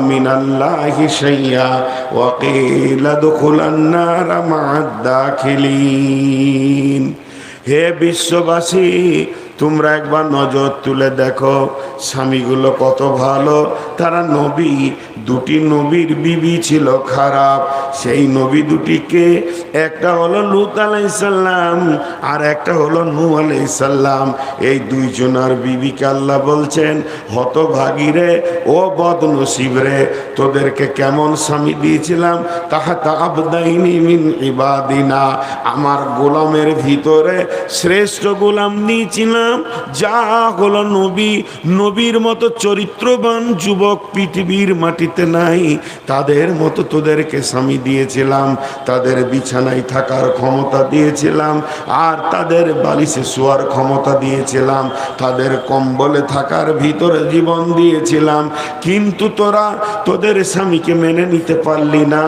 মিনাল্লাহি শাইয়া ওয়া কিলা দুখুলান নার মা'আদ দাখিলিন। হে বিশ্ববাসী, তোমরা একবার নজর তুলে দেখো স্বামীগুলো কত ভালো। তারা নবী, দুটি নবীর বিবি ছিল খারাপ। সেই নবী দুটিকে, একটা হলো লূত আলাইহিস সালাম আর একটা হলো নূহ আলাইহিস সালাম। এই দুইজনার বিবিকে আল্লাহ বলছেন, হতভাগীরে ও বদনসিব রে, তোদেরকে কেমন স্বামী দিয়েছিলাম। তাহাতা আবদাইনি মিন ইবাদিনা, আমার গোলামের ভিতরে শ্রেষ্ঠ গোলাম দিয়েছিলাম, যা হলো নবী। নবীর মতো চরিত্রবান যুবক পৃথিবীর মাটিতে নাই। তাদের মতো তোদেরকে স্বামী দিয়েছিলাম, তাদের বিছানায় থাকার ক্ষমতা দিয়েছিলাম, আর তাদের বালিশে শোয়ার ক্ষমতা দিয়েছিলাম, তাদের কম্বলে থাকার ভিতরে জীবন দিয়েছিলাম। কিন্তু তোরা তোদের স্বামীকে মেনে নিতে পারলি না।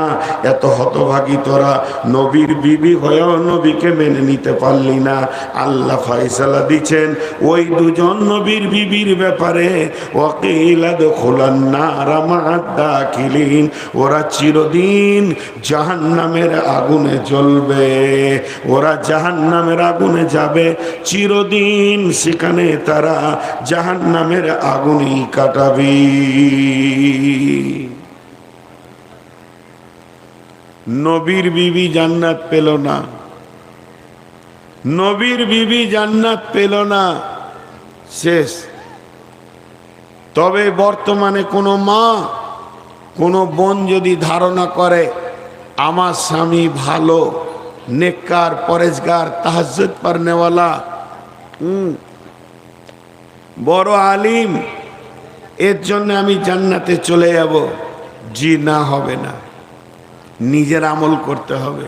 এত হতভাগী তোরা, নবীর বিবি হয়েও নবীকে মেনে নিতে পারলি না। আল্লাহ ফয়সালা দিচ্ছেন ওই দুজন নবীর বিবির ব্যাপারে, ওয়াকিলা দুখুলান নার মা'আদ দাখিলিন, ওরা চিরদিন জাহান্নামের আগুনে জ্বলবে। ওরা জাহান্নামের আগুনে যাবে, চিরদিন সেখানে তারা জাহান্নামের আগুনেই কাটাবে। নবীর বিবি জান্নাত পেল না, নবীর বিবি জান্নাত পেল না, শেষ। তবে বর্তমানে কোনো মা, কোনো বোন যদি ধারণা করে আমার স্বামী ভালো, নেককার, পরেজগার, তাহাজ্জুদ পড়নেওয়ালা, বড় আলিম, এর জন্য আমি জান্নাতে চলে যাব, জি না, হবে না। নিজের আমল করতে হবে।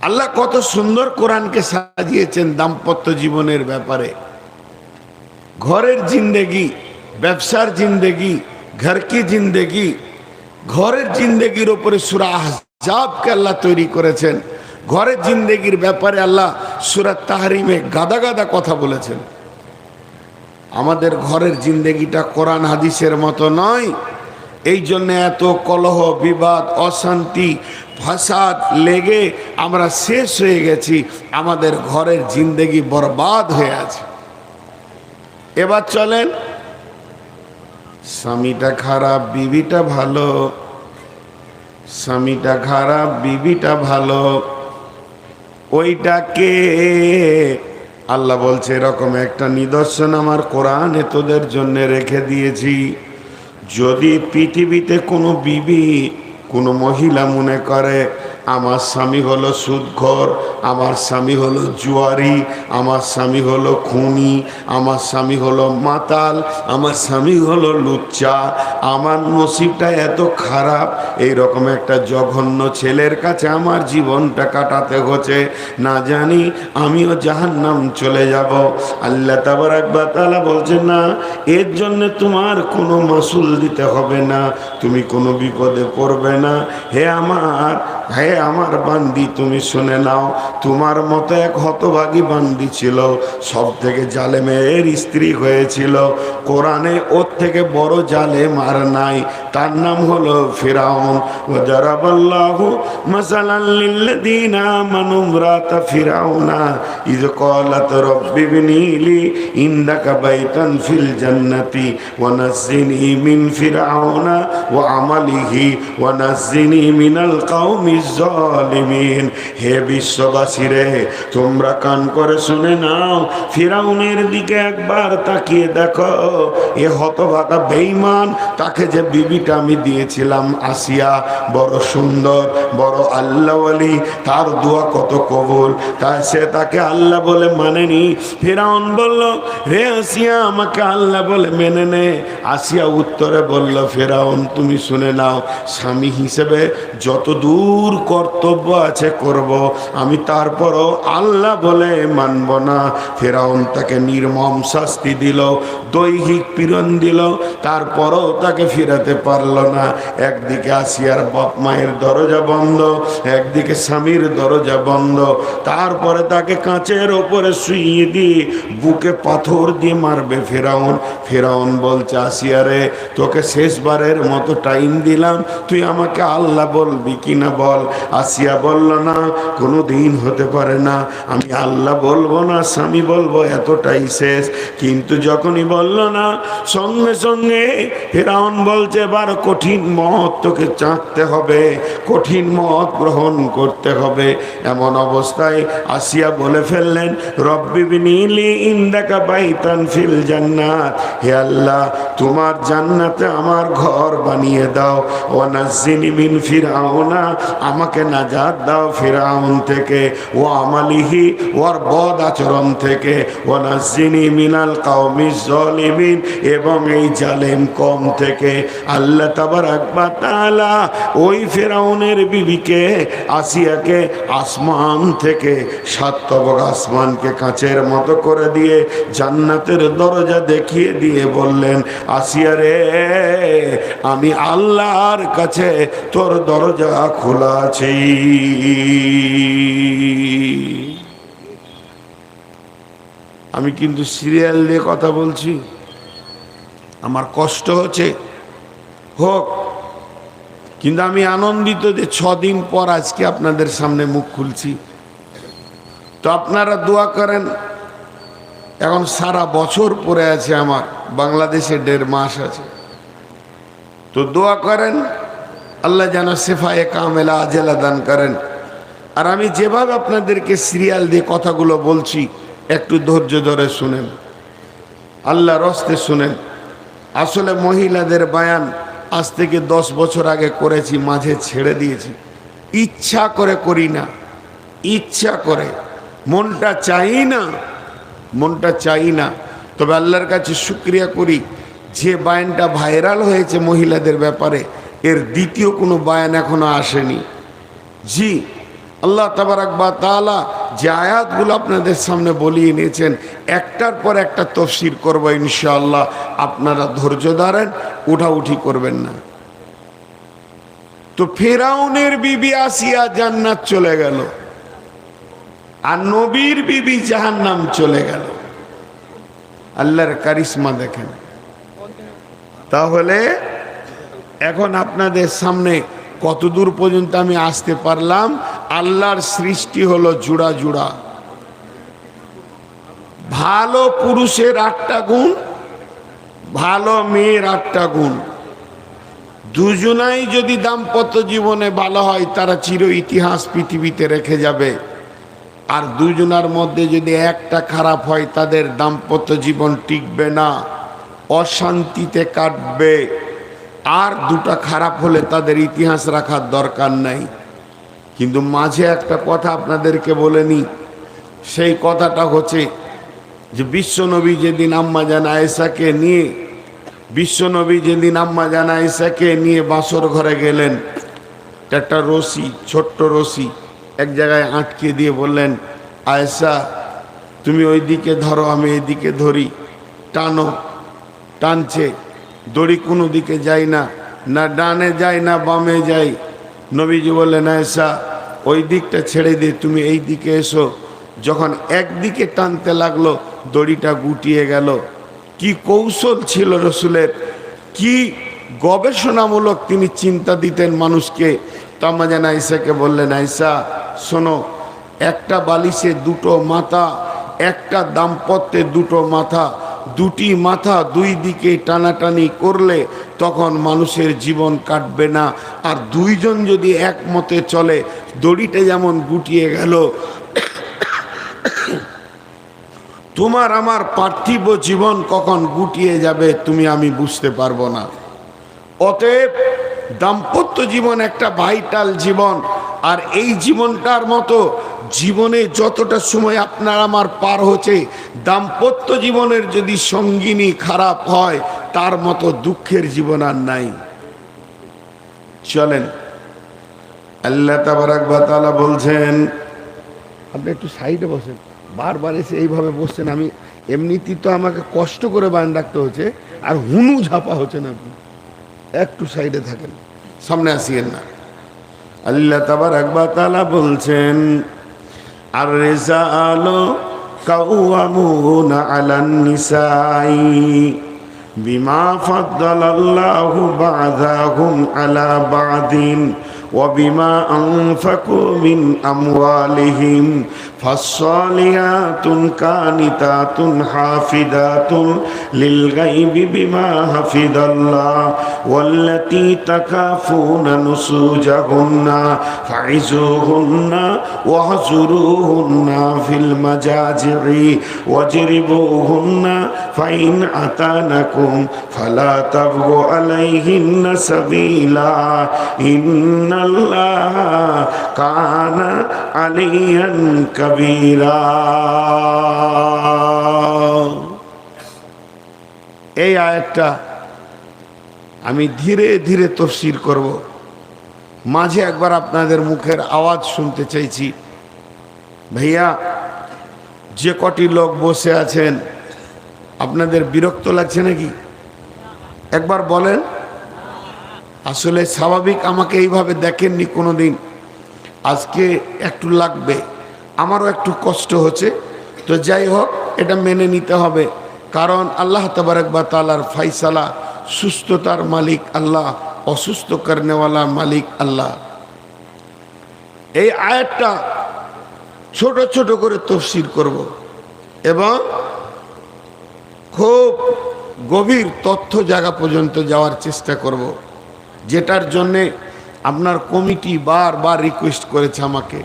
আল্লাহ কত সুন্দর কোরআনকে সাজিয়েছেন দাম্পত্য জীবনের ব্যাপারে। ঘরের জিন্দেগি, ব্যবসার জিন্দেগি, ঘর কি জিন্দেগি, ঘরের জিন্দেগির উপরে সূরা আহজাবকে আল্লাহ তৈরি করেছেন। ঘরের জিন্দেগির ব্যাপারে আল্লাহ সূরা তাহরিমে গাদা গাদা কথা বলেছেন। আমাদের ঘরের জিন্দেগিটা কোরআন হাদিসের মতো নয়। এই জন্য এত কলহ, বিবাদ, অশান্তি, ফাসাদ লেগে আমরা শেষ হয়ে গেছি। আমাদের ঘরের জিন্দেগি বরবাদ হয়ে আছে। এবার চলেন, স্বামীটা খারাপ, বিবিটা ভালো, স্বামীটা খারাপ, বিবিটা ভালো, ওইটাকে আল্লাহ বলছে এরকম একটা নিদর্শন আমার কোরআনে তোদের জন্য রেখে দিয়েছি। যদি পৃথিবীতে কোনো বিবি, কোনো মহিলা মনে করে আমার স্বামী হলো সুদখোর, আমার স্বামী হলো জুয়ারি, আমার স্বামী হলো খুনি, আমার স্বামী হলো মাতাল, আমার স্বামী হলো লুচ্চা, আমার নসিবটা এত খারাপ, এই রকম একটা জঘন্য ছেলের কাছে আমার জীবনটা কাটাতে হচ্ছে, না জানি আমিও জাহান্নাম চলে যাব। আল্লাহ তাবারাক ওয়া তাআলা বলছেন না, এর জন্য তোমার কোনো মাসুল দিতে হবে না, তুমি কোনো বিপদে পড়বে না। হে আমার বান্দি, তুমি শুনে নাও, তোমার মতো এক হতভাগী বান্দি ছিল, সব থেকে জালেমের স্ত্রী হয়েছিল। কোরআনে ওর থেকে বড় জালেম আর নাই, তার নাম হলো ফিরাউন। ওয়াজারাবাল্লাহু মাসালান লিল্লাযীনা আমানু ইমরাতা ফিরাউনা ইয ক্বালাত রাব্বি ইবনি লি ইনদাকা বাইতান ফিল জান্নাতি ওয়া নাজ্জিনি মিন ফিরাউনা ওয়া আমালিহি ওয়া নাজ্জিনি মিনাল কওমিজ জালিমিন। হে বিশ্ববাসী রে, তোমরা কান করে শুনে নাও, ফিরাউনের দিকে একবার তাকিয়ে দেখো। এ হতভাগা বেঈমান, তাকে যে বিবিটা আমি দিয়েছিলাম আসিয়া, বড় সুন্দর, বড় আল্লাহওয়ালি, তার দোয়া কত কবুল, তাই সে তাকে আল্লাহ বলে মানেনি। ফিরাউন বলল, রে আসিয়া, আমাকে আল্লাহ বলে মেনে নে। আসিয়া উত্তরে বলল, ফিরাউন তুমি শুনে নাও, স্বামী হিসেবে যত দূর কর্তব্য আছে করব, আমি তারপরও আল্লাহ বলে মানব না। ফেরাউন তাকে নির্মম শাস্তি দিল, দৈহিক পীড়ন দিল, তারপরও তাকে ফিরাতে পারল না। একদিকে আসিয়ার বাপ মায়ের দরজা বন্ধ, একদিকে স্বামীর দরজা বন্ধ, তারপরে তাকে কাঁচের ওপরে শুইয়ে দিয়ে বুকে পাথর দিয়ে মারবে ফেরাউন। ফেরাউন বলছে, আসিয়ারে তোকে শেষবারের মতো টাইম দিলাম, তুই আমাকে আল্লাহ বলবি কিনা বল। আসিয়া বলল, না, কোনো দিন হতে পারে না, আমি আল্লাহ বলবো না, স্বামী বলবো, এতটাই শেষ। কিন্তু যখনই বলল না, সঙ্গে সঙ্গে ফেরাউন বলছে, এবার কঠিন মত তোকে চাঁকতে হবে, কঠিন মত গ্রহণ করতে হবে। এমন অবস্থায় আসিয়া বলে ফেললেন, রব্বি বিনিলি ইনদাকা বাইতান ফিল জান্নাত, হে আল্লাহ তোমার জান্নাতে আমার ঘর বানিয়ে দাও। ওয়া নাজ্জিনি মিন ফিরআউনা, আমাকে নাজাত দাও ফিরআউন থেকে, ও আমালিহি, ওর বদ আচরণ থেকে, ওয়া নাজ্জিনি মিনাল কওমিজ জালিমিন, এবং এই জালেম কওম থেকে। আল্লাহ তাবারাক ওয়া তাআলা ওই ফিরআউনের বিবিকে, আসিয়াকে আসমান থেকে, সাত তবক আসমানকে কাঁচের মতো করে দিয়ে জান্নাতের দরজা দেখিয়ে দিয়ে বললেন, আসিয়া রে, আমি আল্লাহর কাছে তোর দরজা খোলা আছে। আমি কিন্তু সিরিয়াল দিয়ে কথা বলছি, আমার কষ্ট হচ্ছে, হোক, কিন্তু আমি আনন্দিত যে 6 দিন পর আজকে আপনাদের সামনে মুখ খুলছি। তো আপনারা দোয়া করেন। এখন সারা বছর পরে আছে, আমার বাংলাদেশে 1.5 মাস আছে। তো দোয়া করেন আল্লাহ যেন শেফায়ে কামেলা আজেলা দান করেন। আর আমি যেভাবে আপনাদেরকে সিরিয়াল দিয়ে কথাগুলো বলছি, একটু ধৈর্য ধরে শুনেন, আল্লাহর হস্তে শুনেন। আসলে মহিলাদের বায়ান আজ থেকে 10 বছর আগে করেছি, মাঝে ছেড়ে দিয়েছি। ইচ্ছা করে করি না, ইচ্ছা করে, মনটা চাই না, মনটা চাই না। তবে আল্লাহর কাছে শুকরিয়া করি, যে বায়ানটা ভাইরাল হয়েছে মহিলাদের ব্যাপারে, এর দ্বিতীয় কোনো বায়ান এখনো আসেনি। জি, আল্লাহ তাবারাক ওয়া তাআলা যে আয়াতগুলো আপনাদের সামনে বলিয়ে নিয়েছেন, একটার পর একটা তাফসীর করব ইনশাআল্লাহ। আপনারা ধৈর্য ধরেন, উঠাউঠি করবেন না। তো ফিরআউনের বিবি আসিয়া জান্নাত চলে গেল, আর নবীর বিবি জাহান্নাম চলে গেল। আল্লাহর কারিশমা দেখেন। তাহলে এখন আপনাদের সামনে কতদূর পর্যন্ত আমি আসতে পারলাম। আল্লাহর সৃষ্টি হলো জুড়া জুড়া। ভালো পুরুষের 8টা গুণ, ভালো মেয়ের 8টা গুণ। দুজনাই যদি দাম্পত্য জীবনে ভালো হয়, তারা চির ইতিহাস পৃথিবীতে রেখে যাবে। আর দুজনার মধ্যে যদি একটা খারাপ হয়, তাদের দাম্পত্য জীবন টিকবে না, অশান্তিতে কাটবে। আর 2টা খারাপ হলে তাদের ইতিহাস রাখার দরকার নাই। কিন্তু মাঝে একটা কথা আপনাদেরকে বলে নি, সেই কথাটা হচ্ছে যে বিশ্বনবী যেদিন আম্মা জান আয়েশাকে নিয়ে, বিশ্বনবী যেদিন আম্মা জান আয়েশাকে নিয়ে বাসর ঘরে গেলেন, একটা রশি, ছোট্ট রশি এক জায়গায় আটকে দিয়ে বললেন, আয়েশা তুমি ওই দিকে ধরো, আমি এইদিকে ধরি, টানো। টানছে, দড়ি কোনো দিকে যায় না, না ডানে যায় না বামে যায়। নবীজি বললেন, আয়েশা ওই দিকটা ছেড়ে দিয়ে তুমি এই দিকে এসো। যখন একদিকে টানতে লাগলো, দড়িটা গুটিয়ে গেল। কি কৌশল ছিল রসুলের, কি গবেষণামূলক তিনি চিন্তা দিতেন মানুষকে। তো আম্মা জান আয়েশাকে বললেন, আয়েশা শোনো, একটা বালিশে 2টো মাথা, একটা দাম্পত্যে 2টো মাথা, 2টি মাথা 2 দিকে টানাটানি করলে তখন মানুষের জীবন কাটবে না। আর 2 জন যদি একমতে চলে, দড়িটা যেমন গুটিয়ে গেল, তোমার আমার পার্থিব জীবন কখন গুটিয়ে যাবে তুমি আমি বুঝতে পারবো না। অতএব দাম্পত্য জীবন একটা ভাইটাল জীবন। আর এই জীবনটার মতো জীবনে যতটা সময় আপনার আমার পার হচ্ছে, দাম্পত্য জীবনের যদি সঙ্গিনী খারাপ হয়, তার মতো দুঃখের জীবন আর নাই। চলেন আল্লাহ তাবারক ওয়া তাআলা বলছেন, আপনি একটু সাইডে বসেন, বারবার এসে এইভাবে বসছেন, আমি এমনিতেই তো আমাকে কষ্ট করে বান রাখতে হচ্ছে, আর হুনু ঝাপা হচ্ছেন, আপনি একটু সাইডে থাকেন, সামনে আসিয়েন না। আল্লাহ তাবারক ওয়া তাআলা বলছেন, আর রিজালু কাওয়ামুনা আলান নিসাই বিমা ফাদ্দালাল্লাহু বা'দাহুম আলা বা'দিন وبما أنفقوا من أموالهم فالصالحات قانتات حافظات للغيب بما حفظ الله والتي تخافون نشوزهن فعظوهن واهجروهن في المضاجع واضربوهن فإن أطعنكم فلا تبغوا عليهن سبيلا إن الله كان عليا كبيرا। এই আয়াতটা আমি ধীরে ধীরে তাফসীর করব, মাঝে একবার আপনাদের মুখের আওয়াজ শুনতে চাইছি। ভাইয়া, যে কটি লোক বসে আছেন, আপনাদের বিরক্ত লাগছে নাকি? একবার বলেন। আসলে স্বাভাবিক, আমাকে এইভাবে দেখেননি কোনো দিন, আজকে একটু লাগবে, আমারও একটু কষ্ট হচ্ছে, তো যাই হোক, এটা মেনে নিতে হবে, কারণ আল্লাহ তাবারক ওয়া তাআলার ফায়সালা, সুস্থতার মালিক আল্লাহ, অসুস্থ করনেওয়ালা মালিক আল্লাহ। এই আয়াতটা ছোট ছোট করে তাফসীর করব এবং খুব গভীর তথ্য জায়গা পর্যন্ত যাওয়ার চেষ্টা করব, যেটার জন্যে আপনার কমিটি বারবার রিকোয়েস্ট করেছে আমাকে।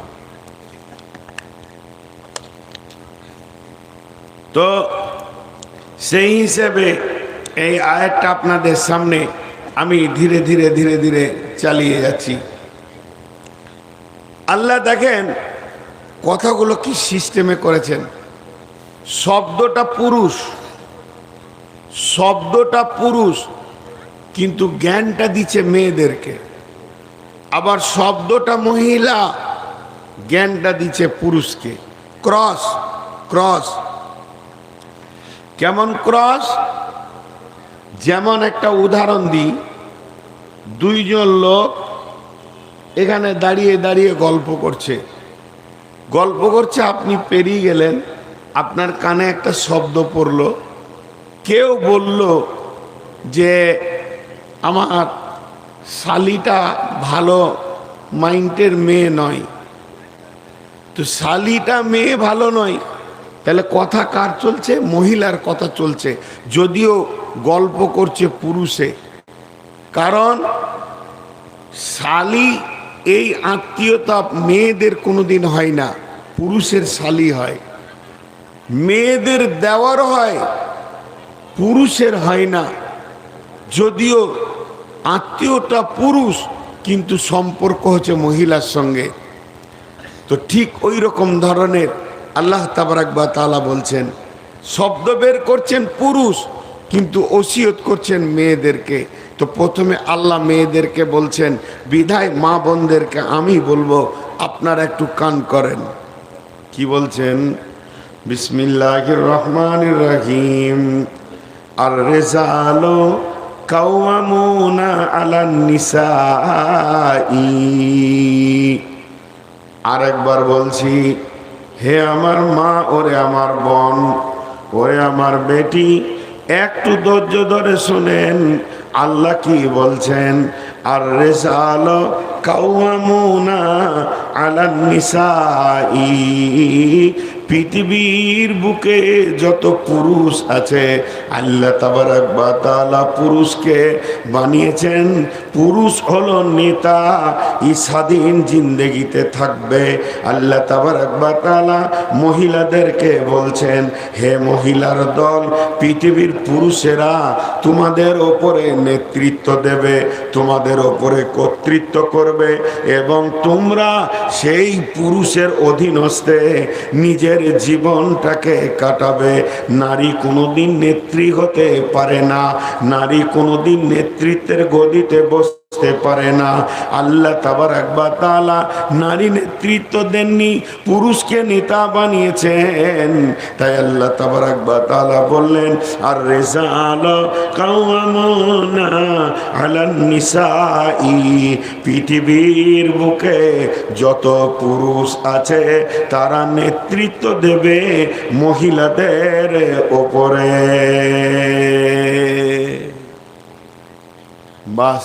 তো সেই হিসেবে এই আয়াতটা আপনাদের সামনে আমি ধীরে ধীরে ধীরে ধীরে চালিয়ে যাচ্ছি। আল্লাহ দেখেন কথাগুলো কি সিস্টেমে করেছেন। শব্দটা পুরুষ, শব্দটা পুরুষ, কিন্তু জ্ঞানটা দিচ্ছে মেয়েদেরকে। আবার শব্দটা মহিলা, জ্ঞানটা দিচ্ছে পুরুষকে। ক্রস, ক্রস কেমন ক্রস? যেমন একটা উদাহরণ দিই, দুইজন লোক এখানে দাঁড়িয়ে দাঁড়িয়ে গল্প করছে, গল্প করছে, আপনি পেরিয়ে গেলেন, আপনার কানে একটা শব্দ পড়ল, কেউ বলল যে আমার শালিটা ভালো মাইন্ডের মেয়ে নয়। তো শালিটা মেয়ে ভালো নয়, তাহলে কথা কার চলছে? মহিলার কথা চলছে, যদিও গল্প করছে পুরুষে। কারণ শালি এই আত্মীয়তা মেয়েদের কোনোদিন হয় না, পুরুষের শালি হয়। মেয়েদের দেওয়ার হয়, পুরুষের হয় না, যদিও আত্মীয়তা পুরুষ, কিন্তু সম্পর্ক হচ্ছে মহিলার সঙ্গে। তো ঠিক ওই রকম ধরনের আল্লাহ তাবারক ওয়া তাআলা বলছেন, শব্দ বের করছেন পুরুষ, কিন্তু ওসিয়ত করছেন মেয়েদেরকে। তো প্রথমে আল্লাহ মেয়েদেরকে বলছেন, বিধায় মা বোনদেরকে আমি বলবো আপনারা একটু কান করেন। কি বলছেন? বিসমিল্লাহির রহমানির রহিম। আর রিজালু কাওয়ামুনা আলান নিসাই। আরেকবার বলছি, হে আমার মা, ওরে আমার বোন, ওরে আমার বেটি, একটু ধৈর্য ধরে শুনেন আল্লাহ কি বলছেন। আর রিজালু কাওয়ামুনা আলান নিসাই, পৃথিবীর বুকে যত পুরুষ আছে আল্লাহ তাবারক ওয়া তাআলা পুরুষকে বানিয়েছেন। পুরুষ হলো নেতা, এই স্বাধীন জিন্দেগিতে থাকবে। আল্লাহ তাবারক ওয়া তাআলা মহিলাদেরকে বলছেন, হে মহিলার দল, পৃথিবীর পুরুষেরা তোমাদের ওপরে নেতৃত্ব দেবে, তোমাদের ওপরে কর্তৃত্ব করবে, এবং তোমরা সেই পুরুষের অধীনস্থে নিজের জীবনটাকে কাটাবে। নারী কোনোদিন নেত্রী হতে পারে না, নারী কোনোদিন নেতৃত্বের গদিতে বসতে পারে না। আল্লাহ তাবারাক ওয়া তাআলা নারী নেতৃত্ব দেননি, পুরুষকে নেতা বানিয়েছেন। তাই আল্লাহ তাবারাক ওয়া তাআলা বললেন, আর রিজালু কাওয়ামুনা আলান নিসাই, পৃথিবীর বুকে যত পুরুষ আছে তারা নেতৃত্ব দেবে মহিলাদের ওপরে। বাস,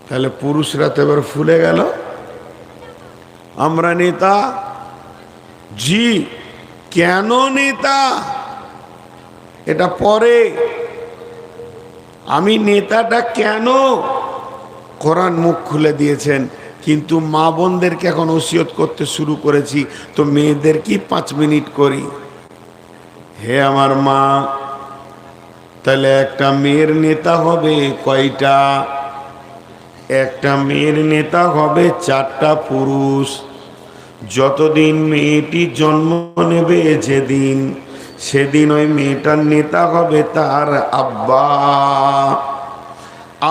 তাহলে পুরুষরা তো এবার ফুলে গেল, আমরা নেতা। জি, কেন নেতা এটা পরে, আমি নেতাটা কেন, কোরআন মুখ খুলে দিয়েছেন। কিন্তু মা বোনদেরকে এখন ওসিয়ত করতে শুরু করেছি, তো মেয়েদের কি 5 মিনিট করি। হে আমার মা, তাহলে একটা মেয়ের নেতা হবে কয়টা? একটা মেয়ের নেতা হবে 4টা পুরুষ। যতদিন মেয়েটি জন্ম নেবে যেদিন, সেদিন ওই মেয়েটার নেতা হবে তার আব্বা।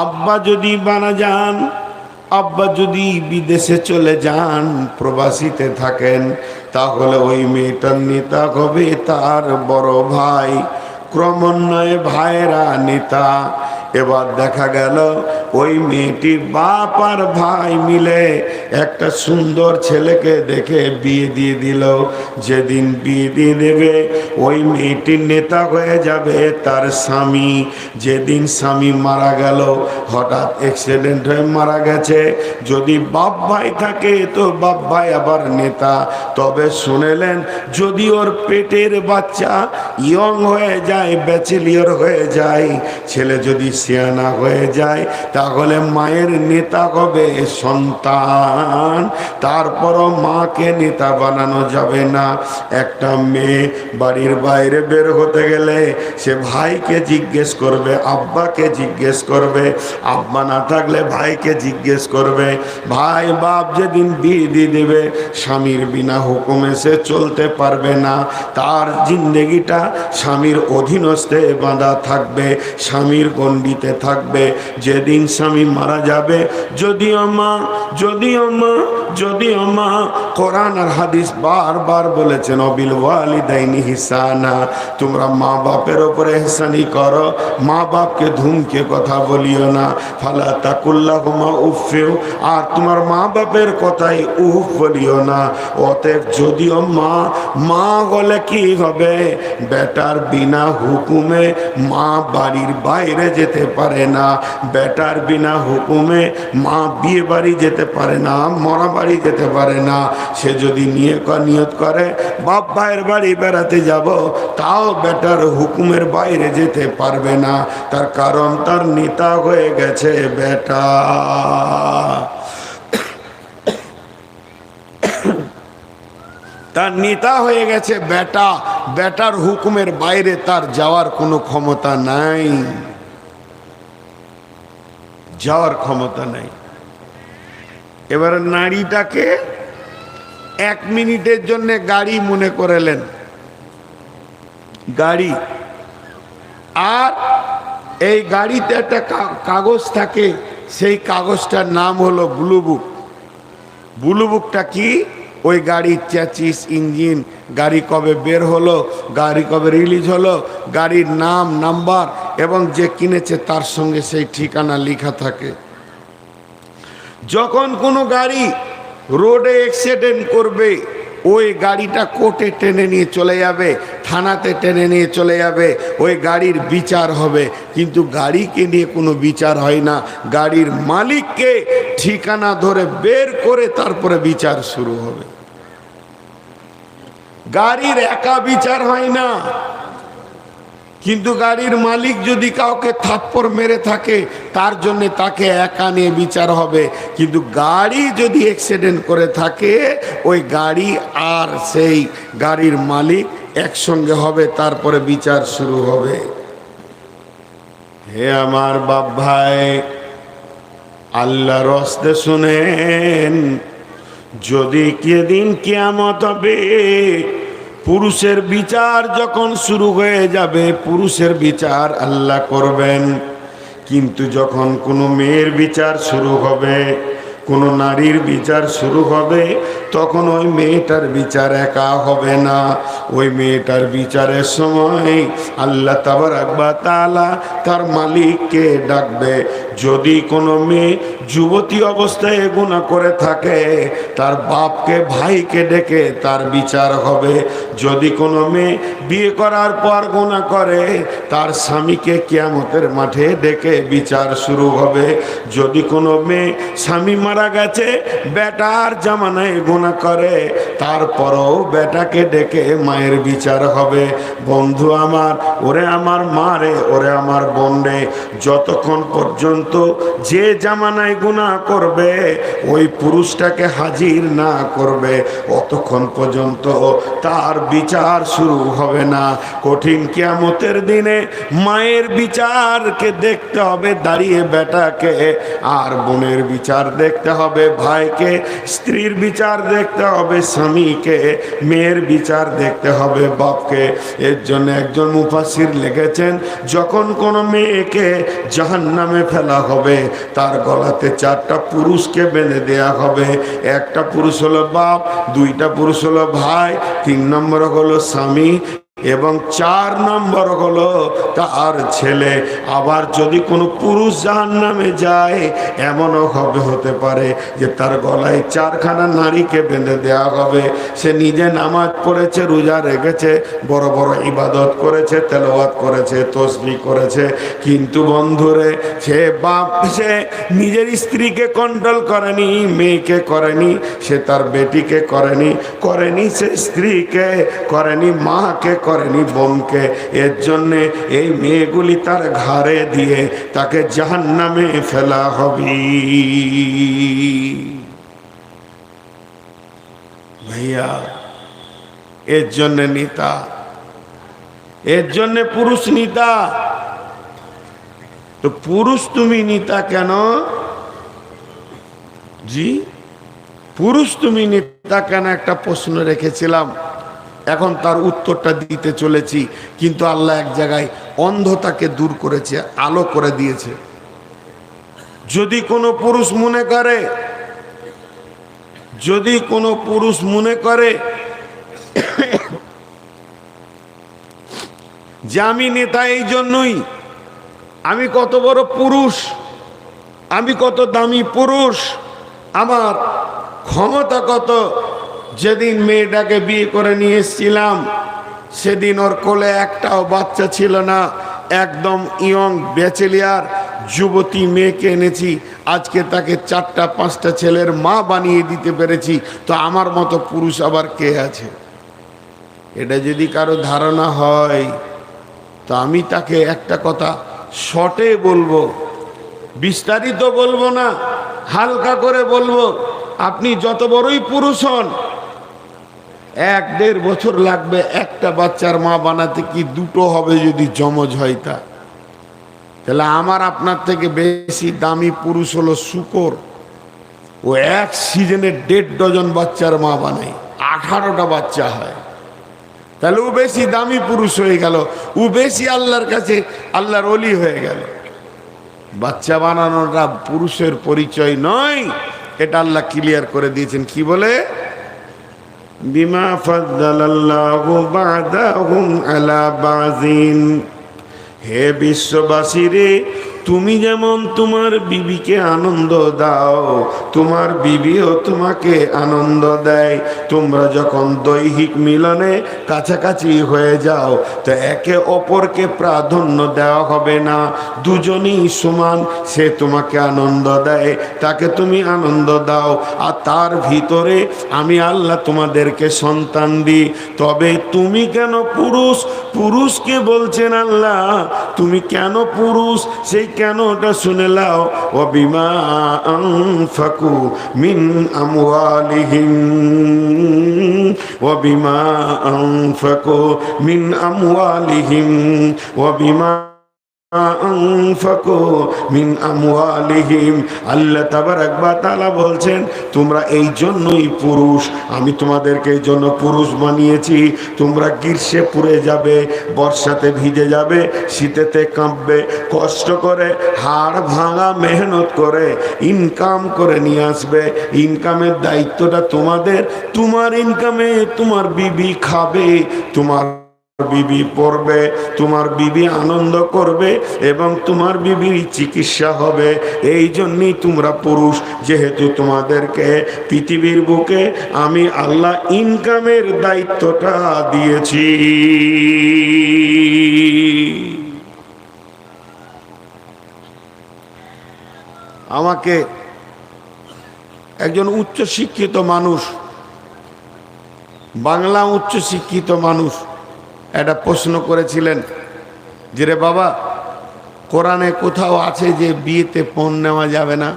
আব্বা যদি মারা যান, আব্বা যদি বিদেশে চলে যান, প্রবাসীতে থাকেন, তাহলে ওই মেয়েটার নেতা হবে তার বড় ভাই। ক্রমান্বয়ে ভাইয়েরা নেতা। এবার দেখা গেল ওই মেয়েটির বাপ আর ভাই মিলে একটা সুন্দর ছেলেকে দেখে বিয়ে দিয়ে দিল। যেদিন বিয়ে দিয়ে দেবে, ওই মেয়েটির নেতা হয়ে যাবে তার স্বামী। যেদিন স্বামী মারা গেল, হঠাৎ অ্যাক্সিডেন্ট হয়ে মারা গেছে, যদি বাপ ভাই থাকে তো বাপ ভাই আবার নেতা। তবে শুনেলেন, যদি ওর পেটের বাচ্চা ইয়ং হয়ে যায়, ব্যাচেলিয়র হয়ে যায়, ছেলে যদি সিয়ানা হয়ে যায়, তাহলে মায়ের নেতা হবে সন্তান। তারপরও মাকে নেতা বানানো যাবে না। একটা মেয়ে বাড়ির বাইরে বের হতে গেলে সে ভাইকে জিজ্ঞেস করবে, আব্বাকে জিজ্ঞেস করবে, আব্বা না থাকলে ভাইকে জিজ্ঞেস করবে। ভাই বাপ যেদিন বিয়ে দিয়ে দেবে, স্বামীর বিনা হুকুমে সে চলতে পারবে না। তার জিন্দেগিটা স্বামীর অধীনস্থে বাঁধা থাকবে, স্বামীর গণ্ডিতে থাকবে। যেদিন স্বামী মারা যাবে, যদিও মা কোরআন আর হাদিস বারবার বলেছেন, অবিল ওয়ালিদাইনি ইহসানা, তোমরা মা বাপের উপরে ইহসানি করো, মা বাপকে ধুমকে কথা বলিও না। ফালা তাকুল্লাহুমা উফিউ, আর তোমার মা বাপের কথাই উফ বলিও না। অতএব যদিও মা বলে কি হবে, বেটার বিনা হুকুমে মা বাড়ির বাইরে যেতে পারে না। বেটার বিনা হুকুমে মা বিয়ে বাড়ি যেতে পারে না, মরা বাড়ি যেতে পারে না। সে যদি নিয়ত করে বাপ ভাইয়ের বাড়ি বেড়াতে যাব, তাও বেটার হুকুমের বাইরে যেতে পারবে না। তার কারণ তার নেতা হয়ে গেছে বেটা। তার নেতা হয়ে গেছে বেটা। বেটার হুকুমের বাইরে তার যাওয়ার কোনো ক্ষমতা নাই, যাওয়ার ক্ষমতা নাই। এবার নারীটাকে 1 মিনিটের জন্য গাড়ি মনে করেলেন, গাড়ি। আর এই গাড়িতে একটা কাগজ থাকে, সেই কাগজটার নাম হলো ব্লু বুক। ব্লু বুকটা কি? ওই গাড়ির চ্যাচিস, ইঞ্জিন, গাড়ি কবে বের হলো, গাড়ি কবে রিলিজ হলো, গাড়ির নাম, নাম্বার এবং যে কিনেছে তার সঙ্গে সেই ঠিকানা লেখা থাকে। যখন কোনো গাড়ি রোডে অ্যাক্সিডেন্ট করবে, ওই গাড়িটা কোর্টে টেনে নিয়ে চলে যাবে, থানাতে টেনে নিয়ে চলে যাবে, ওই গাড়ির বিচার হবে। কিন্তু গাড়িকে নিয়ে কোনো বিচার হয় না, গাড়ির মালিককে ঠিকানা ধরে বের করে তারপরে বিচার শুরু হবে। গাড়ির একা বিচার হয় না। কিন্তু গাড়ির মালিক যদি কাউকে থাপ্পড় মেরে থাকে, তার জন্য তাকে একা নিয়ে বিচার হবে। কিন্তু গাড়ি যদি অ্যাক্সিডেন্ট করে থাকে, ওই গাড়ি আর সেই গাড়ির মালিক একসঙ্গে হবে, তারপরে বিচার শুরু হবে। হে আমার বাপ ভাই, আল্লাহর রাস্তে শুনেন, যদি যেদিন কিয়ামত হবে, পুরুষের বিচার যখন শুরু হয়ে যাবে, পুরুষের বিচার আল্লাহ করবেন। কিন্তু যখন কোনো মেয়ের বিচার শুরু হবে, কোনো নারীর বিচার শুরু হবে, তখন ওই মেয়েটার বিচার একা হবে না। ওই মেয়েটার বিচারের সময় আল্লাহ তাবারক ওয়া তাআলা তার মালিককে ডাকবে। যদি কোনো মেয়ে যুবতী অবস্থায় গুনাহ করে থাকে, তার বাপকে ভাইকে ডেকে তার বিচার হবে। যদি কোনো মেয়ে বিয়ে করার পর গুনাহ করে, তার স্বামীকে কিয়ামতের মাঠে ডেকে বিচার শুরু হবে। যদি কোনো মেয়ে স্বামী মারা গেছে, বেটার জামানায় গুনাহ করে, তারপরও বেটাকে ডেকে মায়ের বিচার হবে। বন্ধু আমার, ওরে আমার মা রে, ওরে আমার বোন রে, যতক্ষণ পর্যন্ত যে জামানায় গুনাহ করবে ওই পুরুষটাকে হাজির না করবে, অতক্ষণ পর্যন্ত তার বিচার শুরু হবে না। কঠিন কিয়ামতের দিনে মায়ের বিচারকে দেখতে হবে দাঁড়িয়ে বেটাকে, আর বোনের বিচার দেখতে হবে ভাইকে, স্ত্রীর বিচার দেখতে হবে স্বামীকে, মেয়ের বিচার দেখতে হবে বাপকে। এর জন্য একজন মুফাসসির লিখেছেন, যখন কোনো মেয়েকে জাহান্নামে ফেলা হবে, তার গলাতে 4টা পুরুষকে বেঁধে দেয়া হবে। একটা পুরুষ হলো বাপ, 2টা পুরুষ হলো ভাই, 3 নম্বর হলো স্বামী, এবং 4 নম্বর হলো তার ছেলে। আবার যদি কোনো পুরুষ জাহান্নামে যায়, এমনও হতে পারে যে তার গলায় 4খানা নারীকে বেঁধে দেওয়া হবে। সে নিজে নামাজ পড়েছে, রোজা রেখেছে, বড় বড় ইবাদত করেছে, তেলাওয়াত করেছে, তাসবিহ করেছে, কিন্তু বন্ধুরে সে বাপ, সে নিজের স্ত্রীকে কন্ট্রোল করেনি, মেয়েকে করেনি, সে তার বেটিকে করেনি সে স্ত্রীকে করেনি, মাকে করেনি, বোনকে। এর জন্যে এই মেয়েগুলি তার ঘাড়ে দিয়ে তাকে জাহান্নামে ফেলা হবে। ভাইয়া, এর জন্য নিতা, এর জন্য পুরুষ নিতা। তো পুরুষ তুমি নিতা কেন? জি, পুরুষ তুমি নিতা কেন একটা প্রশ্ন রেখেছিলাম, এখন তার উত্তরটা দিতে চলেছি। কিন্তু আল্লাহ এক জায়গায় অন্ধতাকে দূর করেছে, আলো করে দিয়েছে। যদি কোনো পুরুষ মনে করে যে আমি নেতা এই জন্যই, আমি কত বড় পুরুষ, আমি কত দামি পুরুষ, আমার ক্ষমতা কত। যেদিন মেয়েটাকে বিয়ে করে নিয়ে এসেছিলাম, সেদিন ওর কোলে একটাও বাচ্চা ছিল না, একদম ইয়ং ব্যাচেলিয়ার যুবতী মেয়েকে এনেছি। আজকে তাকে 4টা 5টা ছেলের মা বানিয়ে দিতে পেরেছি। তো আমার মতো পুরুষ আবার কে আছে? এটা যদি কারো ধারণা হয়, তো আমি তাকে একটা কথা শর্টে বলবো, বিস্তারিত বলবো না, হালকা করে বলবো। আপনি যত বড়ই পুরুষ হন, 1-1.5 বছর লাগবে একটা বাচ্চার মা বানাতে, কি 2টো হবে যদি জমজ হয়। তাহলে আমার আপনার থেকে বেশি দামি পুরুষ হলো শূকর। ও এক সিজনে 1.5 ডজন বাচ্চার মা বানায়, 18টা বাচ্চা হয়। তাহলে ও বেশি দামি পুরুষ হয়ে গেল, ও বেশি আল্লাহর কাছে আল্লাহর ওলি হয়ে গেল। বাচ্চা বানানোটা পুরুষের পরিচয় নয়, এটা আল্লাহ ক্লিয়ার করে দিয়েছেন। কি বলে? বিমা ফাদ্দালাল্লাহু বা'দাহুম আলা বাযিন। হে বিশ্ববাসী রে, তুমি যেমন তোমার বিবিকে আনন্দ দাও, তোমার বিবিও তোমাকে আনন্দ দেয়। তোমরা যখন দৈহিক মিলনে কাছাকাছি হয়ে যাও, তো একে অপরকে প্রাধান্য দেওয়া হবে না, দুজনই সমান। সে তোমাকে আনন্দ দেয়, তাকে তুমি আনন্দ দাও, আর তার ভিতরে আমি আল্লাহ তোমাদেরকে সন্তান দিই। তবে তুমি কেন পুরুষ? পুরুষকে বলছেন আল্লাহ, তুমি কেন পুরুষ, সেই কেনটা শুনে লাও। ও বিমা আনফাকু মিন আমওয়ালিহিম, ও বিমা আনফাকু মিন আমওয়ালিহিম, ও বিমা আনফাকু মিন আমওয়ালিহিম। আল্লাহ তাবারাক ওয়া তাআলা বলছেন তোমরা এই জন্যই পুরুষ, আমি তোমাদেরকে এই জন্য পুরুষ বানিয়েছি। তোমরা গ্রীষ্মে পুড়ে যাবে, বর্ষাতে ভিজে যাবে, শীতেতে কাঁপবে, কষ্ট করে হাড় ভাঙা মেহনত করে ইনকাম করে নিয়ে আসবে। ইনকামের দায়িত্বটা তোমাদের। তোমার ইনকামে তোমার বিবি খাবে, তোমার বিবি পড়বে, তোমার বিবি আনন্দ করবে এবং তোমার বিবির চিকিৎসা হবে। এই জন্যই তোমরা পুরুষ, যেহেতু তোমাদেরকে পৃথিবীর বুকে আমি আল্লাহ ইনকামের দায়িত্বটা দিয়েছি। আমাকে একজন উচ্চ শিক্ষিত মানুষ, বাংলা উচ্চ শিক্ষিত মানুষ একটা প্রশ্ন করেছিলেন যে রে বাবা, কোরআনে কোথাও আছে যে বিয়েতে পণ নেওয়া যাবে না,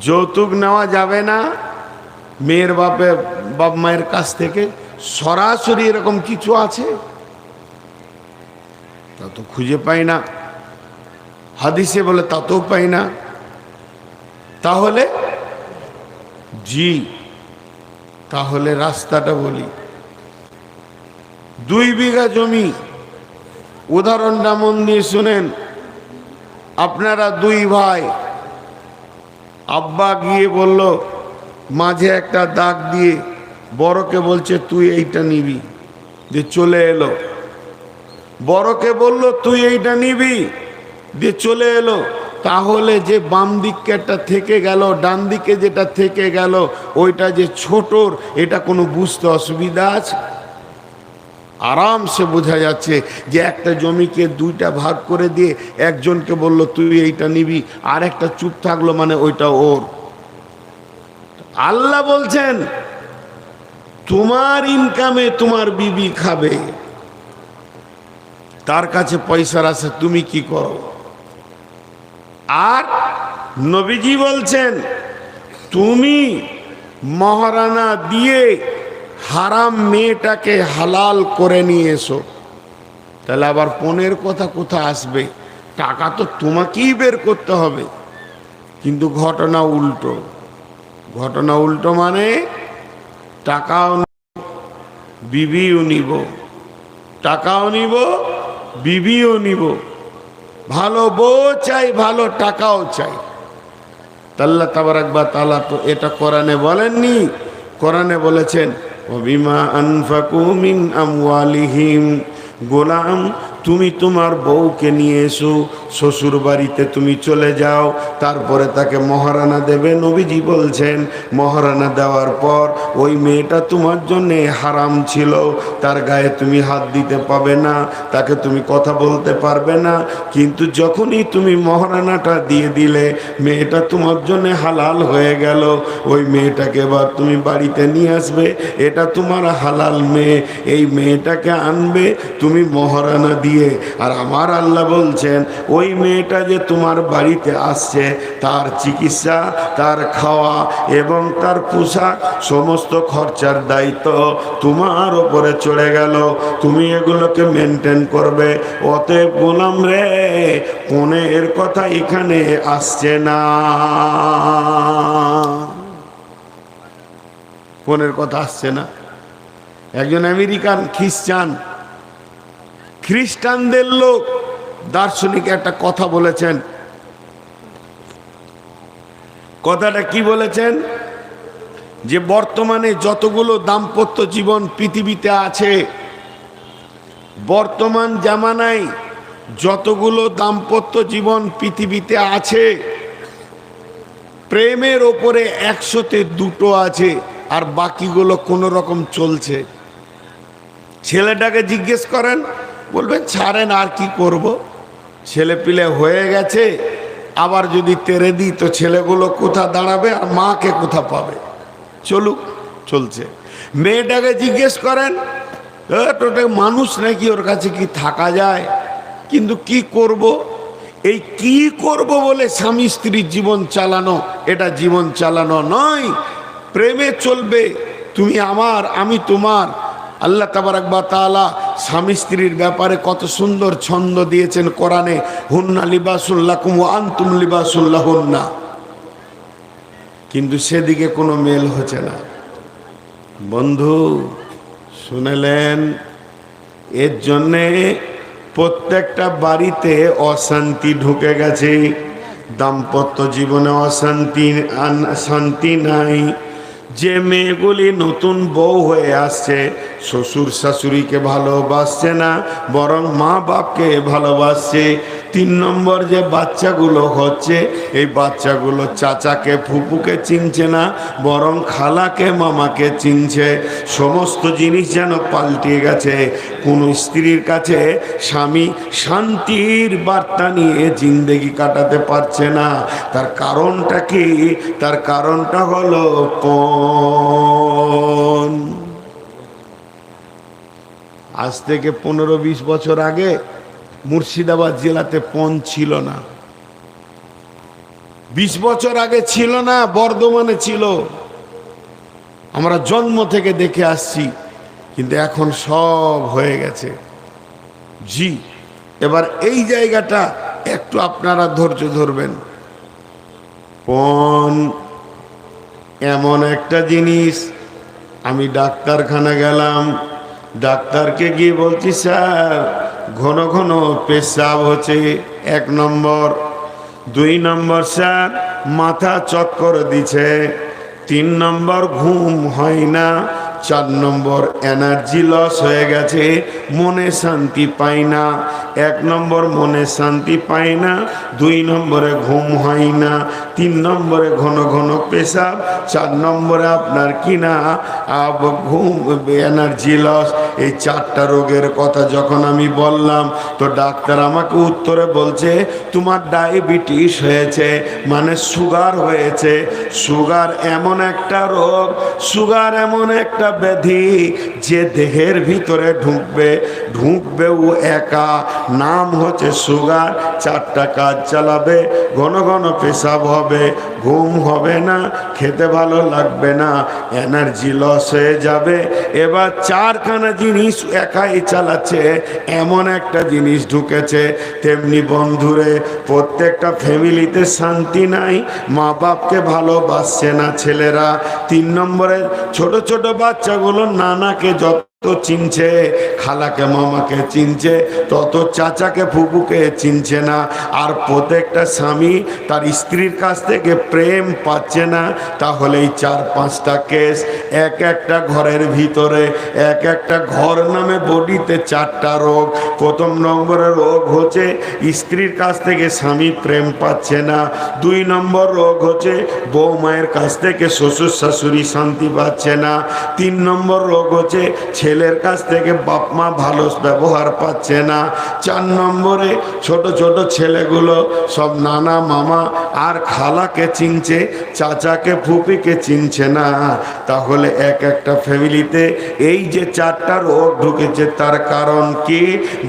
যৌতুক নেওয়া যাবে না মেয়ের বাপ মায়ের কাছ থেকে? সরাসরি এরকম কিছু আছে? তা তো খুঁজে পাই না, হাদিসে বলে তাতেও পাই না। তাহলে জি, তাহলে রাস্তাটা বলি। 2 বিঘা জমি, উদাহরণটা মন দিয়ে শুনেন। আপনারা 2 ভাই, আব্বা গিয়ে বলল, মাঝে একটা দাগ দিয়ে বড়কে বলছে তুই এইটা নিবি, দিয়ে চলে এলো। বড়কে বলল তুই এইটা নিবি, দিয়ে চলে এলো। তাহলে যে বাম দিকটা থেকে গেল, ডান দিকে যেটা থেকে গেল, ওইটা যে ছোটর, এটা কোনো বুঝতে অসুবিধা আছে? আরামসে বোঝা যাচ্ছে যে একটা জমিকে 2টা ভাগ করে দিয়ে একজনকে বলল তুই এইটা নিবি, আর একটা চুপ থাকলো, মানে ওইটা ওর। আল্লাহ বলছেন তোমার ইনকামে তোমার বিবি খাবে, তার কাছে পয়সার আছে, তুমি কি করো? আর নবীজি বলছেন তুমি মহারানা দিয়ে হারাম মেয়েটাকে হালাল করে নিয়ে এসো। তাহলে আবার পণের কথা কোথায় আসবে? টাকা তো তোমাকেই বের করতে হবে। কিন্তু ঘটনা উল্টো। ঘটনা উল্টো মানে টাকাও বিবিও নিব, টাকাও নিব, বিবিও নিব, ভালো বউ চাই, ভালো টাকাও চাই। আল্লাহ তাবারাক ওয়া তাআলা তো এটা কোরআনে বলেননি? কোরআনে বলেছেন ওয়াবিমা আনফাকু মিন আমওয়ালিহিম। গোলাম, তুমি তোমার বউকে নিয়ে এসো, শ্বশুর বাড়িতে তুমি চলে যাও, তারপরে তাকে মহারানা দেবে। নবীজি বলছেন মহারানা দেওয়ার পর ওই মেয়েটা তোমার জন্যে হারাম ছিল, তার গায়ে তুমি হাত দিতে পারবে না, তাকে তুমি কথা বলতে পারবে না। কিন্তু যখনই তুমি মহারানাটা দিয়ে দিলে, মেয়েটা তোমার জন্যে হালাল হয়ে গেল। ওই মেয়েটাকে এবার তুমি বাড়িতে নিয়ে আসবে, এটা তোমার হালাল মেয়ে। এই মেয়েটাকে আনবে তুমি মহারানা দিয়ে। আর আমার আল্লাহ বলছেন ওই মেয়েটা যে তোমার বাড়িতে আসছে, তার চিকিৎসা, তার খাওয়া এবং তার পোশাক, সমস্ত খরচার দায়িত্ব তোমার ওপরে চলে গেল। তুমি এগুলোকে মেনটেন করবে। অতএব গোলাম রে, পণের কথা এখানে আসছে না, পণের কথা আসছে না। একজন আমেরিকান খ্রিস্টানদের লোক দার্শনিক একটা কথা বলেছেন। কথাটা কি বলেছেন? যে বর্তমানে যতগুলো দাম্পত্য জীবন পৃথিবীতে আছে, বর্তমান জামানায় যতগুলো দাম্পত্য জীবন পৃথিবীতে আছে, প্রেমের ওপরে 100-তে 2টো আছে, আর বাকিগুলো কোনো রকম চলছে। ছেলেটাকে জিজ্ঞেস করেন, বলবেন ছাড়েন, আর কি করব, ছেলে পিলে হয়ে গেছে, আবার যদি তেরে দিই তো ছেলেগুলো কোথা দাঁড়াবে আর মাকে কোথা পাবে? চলুক, চলছে। মেয়েটাকে জিজ্ঞেস করেন, ওটা মানুষ নাকি, ওর কাছে কি থাকা যায়? কিন্তু কি করব, এই কি করব বলে স্বামী স্ত্রীর জীবন চালানো, এটা জীবন চালানো নয়। প্রেমে চলবে, তুমি আমার, আমি তোমার। আল্লাহ তাবারাক ওয়া তাআলা স্বামী স্ত্রীর ব্যাপারে কত সুন্দর ছন্দ দিয়েছেন কোরআনে, হুন্না লিবাসুল লাকুম ওয়া আনতুম লিবাসুল লাহুন্না। কিন্তু সেদিকে কোনো মেল হচ্ছে না। বন্ধু শুনেলেন, এর জন্যে প্রত্যেকটা বাড়িতে অশান্তি ঢুকে গেছে, দাম্পত্য জীবনে শান্তি নাই। যে মেয়েগুলি নতুন বউ হয়ে আসছে, শ্বশুর শাশুড়িকে ভালোবাসছে না, বরং মা বাপকে ভালোবাসছে। 3 নম্বর যে বাচ্চাগুলো হচ্ছে, এই বাচ্চাগুলো চাচাকে ফুপুকে চিনছে না, বরং খালাকে মামাকে চিনছে। সমস্ত জিনিস যেন পাল্টে গেছে। কোন স্ত্রীর কাছে স্বামী শান্তির বার্তা নিয়ে জিন্দেগি কাটাতে পারছে না। তার কারণটা কি? তার কারণটা হলো পণ। আজ থেকে 15-20 বছর আগে মুর্শিদাবাদ জেলাতে পণ ছিল না। 20 বছর আগে ছিল না, বর্ধমানে ছিল। আমরা জন্ম থেকে দেখে আসছি, কিন্তু এখন সব হয়ে গেছে। জি, এবার এই জায়গাটা একটু আপনারা ধৈর্য ধরবেন। পণ এমন একটা জিনিস, আমি ডাক্তারখানা গেলাম, ডাক্তারকে গিয়ে বলছি, স্যার ঘন ঘন পেশাব হচ্ছে, 1 নম্বর। 2 নম্বর, স্যার মাথা চক্কর দিছে। 3 নম্বর, ঘুম হয় না। 4 নম্বর, এনার্জি লস হয়ে গেছে, মনে শান্তি পাই না। 1 নম্বর মনে শান্তি পাই না, 2 নম্বরে ঘুম হয় না, 3 নম্বরে ঘন ঘন পেশাব, 4 নম্বরে আপনার কিনা ঘুম, এনার্জি লস। এই 4টা রোগের কথা যখন আমি বললাম, তো ডাক্তার আমাকে উত্তরে বলছে, তোমার ডায়াবেটিস হয়েছে, মানে সুগার হয়েছে। সুগার এমন একটা রোগ, সুগার এমন একটা ব্যাধি যে দেহের ভিতরে ঢুকবে ও একা, নাম হচ্ছে সুগার। 4টা কাজ চালাবে, ঘন ঘন পেশাব হবে, ঘুম হবে না, খেতে ভালো লাগবে না, এনার্জি লস হয়ে যাবে। এবার 4খানা জিনিস একাই চালাচ্ছে, এমন একটা জিনিস ঢুকেছে। তেমনি বন্ধুরে, প্রত্যেকটা ফ্যামিলিতে শান্তি নাই, মা বাপকে ভালোবাসছে না ছেলেরা। 3 নম্বরে ছোট ছোট বাচ্চাগুলো নানাকে যত চিনছে, খালাকে মামাকে চিনছে, তত চাচাকে ফুপুকে চিনছে না। আর প্রত্যেকটা স্বামী তার স্ত্রীর কাছ থেকে প্রেম পাচ্ছে না। তাহলে এই 4-5টা কেস, এক একটা ঘরের ভিতরে, এক একটা ঘর নামে বডিতে 4টা রোগ। 1 নম্বরের রোগ হচ্ছে স্ত্রীর কাছ থেকে স্বামী প্রেম পাচ্ছে না। 2 নম্বর রোগ হচ্ছে বউ মায়ের কাছ থেকে শ্বশুর শাশুড়ি শান্তি পাচ্ছে না। 3 নম্বর রোগ হচ্ছে ছেলের কাছ থেকে বাপ মা ভালো ব্যবহার পাচ্ছে না। 4 নম্বরে ছোট ছোট ছেলেগুলো সব নানা মামা আর খালাকে চিনছে, চাচাকে ফুপিকে চিনছে না। তাহলে এক একটা ফ্যামিলিতে এই যে 4টা রোগ ঢুকেছে, তার কারণ কি?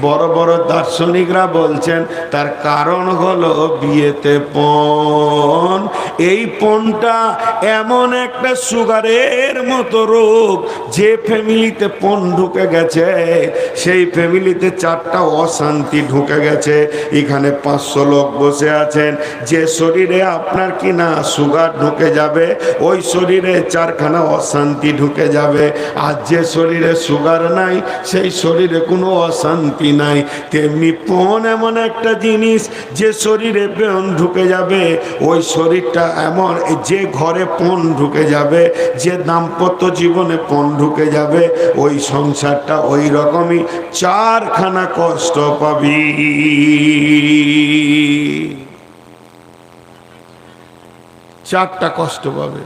বড় বড় দার্শনিকরা বলছেন তার কারণ হলো বিয়েতে পণ। এই পণটা এমন একটা সুগারের মতো রোগ, যে ফ্যামিলিতে পণ ঢুকে গেছে, সেই ফ্যামিলিতে 4টা অশান্তি ঢুকে গেছে। এখানে 500 লোক বসে আছেন, যে শরীরে আপনার কিনা সুগার ঢুকে যাবে, ওই শরীরে 4খানা অশান্তি ঢুকে যাবে। আর যে শরীরে সুগার নাই, সেই শরীরে কোনো অশান্তি নাই। তেমনি পণ এমন একটা জিনিস, যে শরীরে পণ ঢুকে যাবে, ওই শরীরটা এমন, যে ঘরে পণ ঢুকে যাবে, যে দাম্পত্য জীবনে পণ ঢুকে যাবে, ওই সংসারটা ওই রকমই 4খানা কষ্ট পাবি। 4টা কষ্ট পাবে,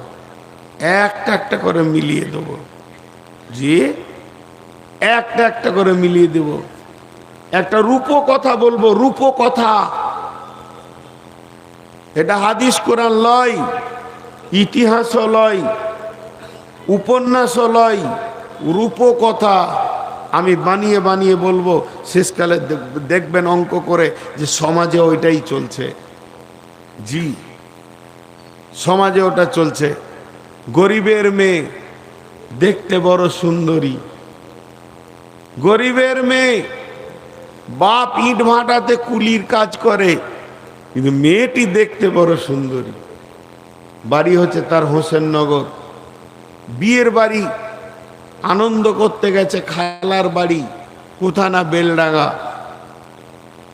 একটা একটা করে মিলিয়ে দেবো। জি, একটা একটা করে মিলিয়ে দেব। একটা রূপকথা বলবো, রূপকথা। এটা হাদিস কোরআন লয়, ইতিহাসও লয়, উপন্যাসও লয়, রূপকথা। আমি বানিয়ে বানিয়ে বলবো, শেষকালে দেখবেন অঙ্ক করে যে সমাজে ওইটাই চলছে। জি, সমাজে ওটা চলছে। গরিবের মেয়ে দেখতে বড় সুন্দরী, গরিবের মেয়ে, বাপ ইট ভাটাতে কুলির কাজ করে, কিন্তু মেয়েটি দেখতে বড় সুন্দরী। বাড়ি হচ্ছে তার হোসেননগর। বিয়ের বাড়ি আনন্দ করতে গেছে, খালার বাড়ি কোথা না বেলডাঙ্গা।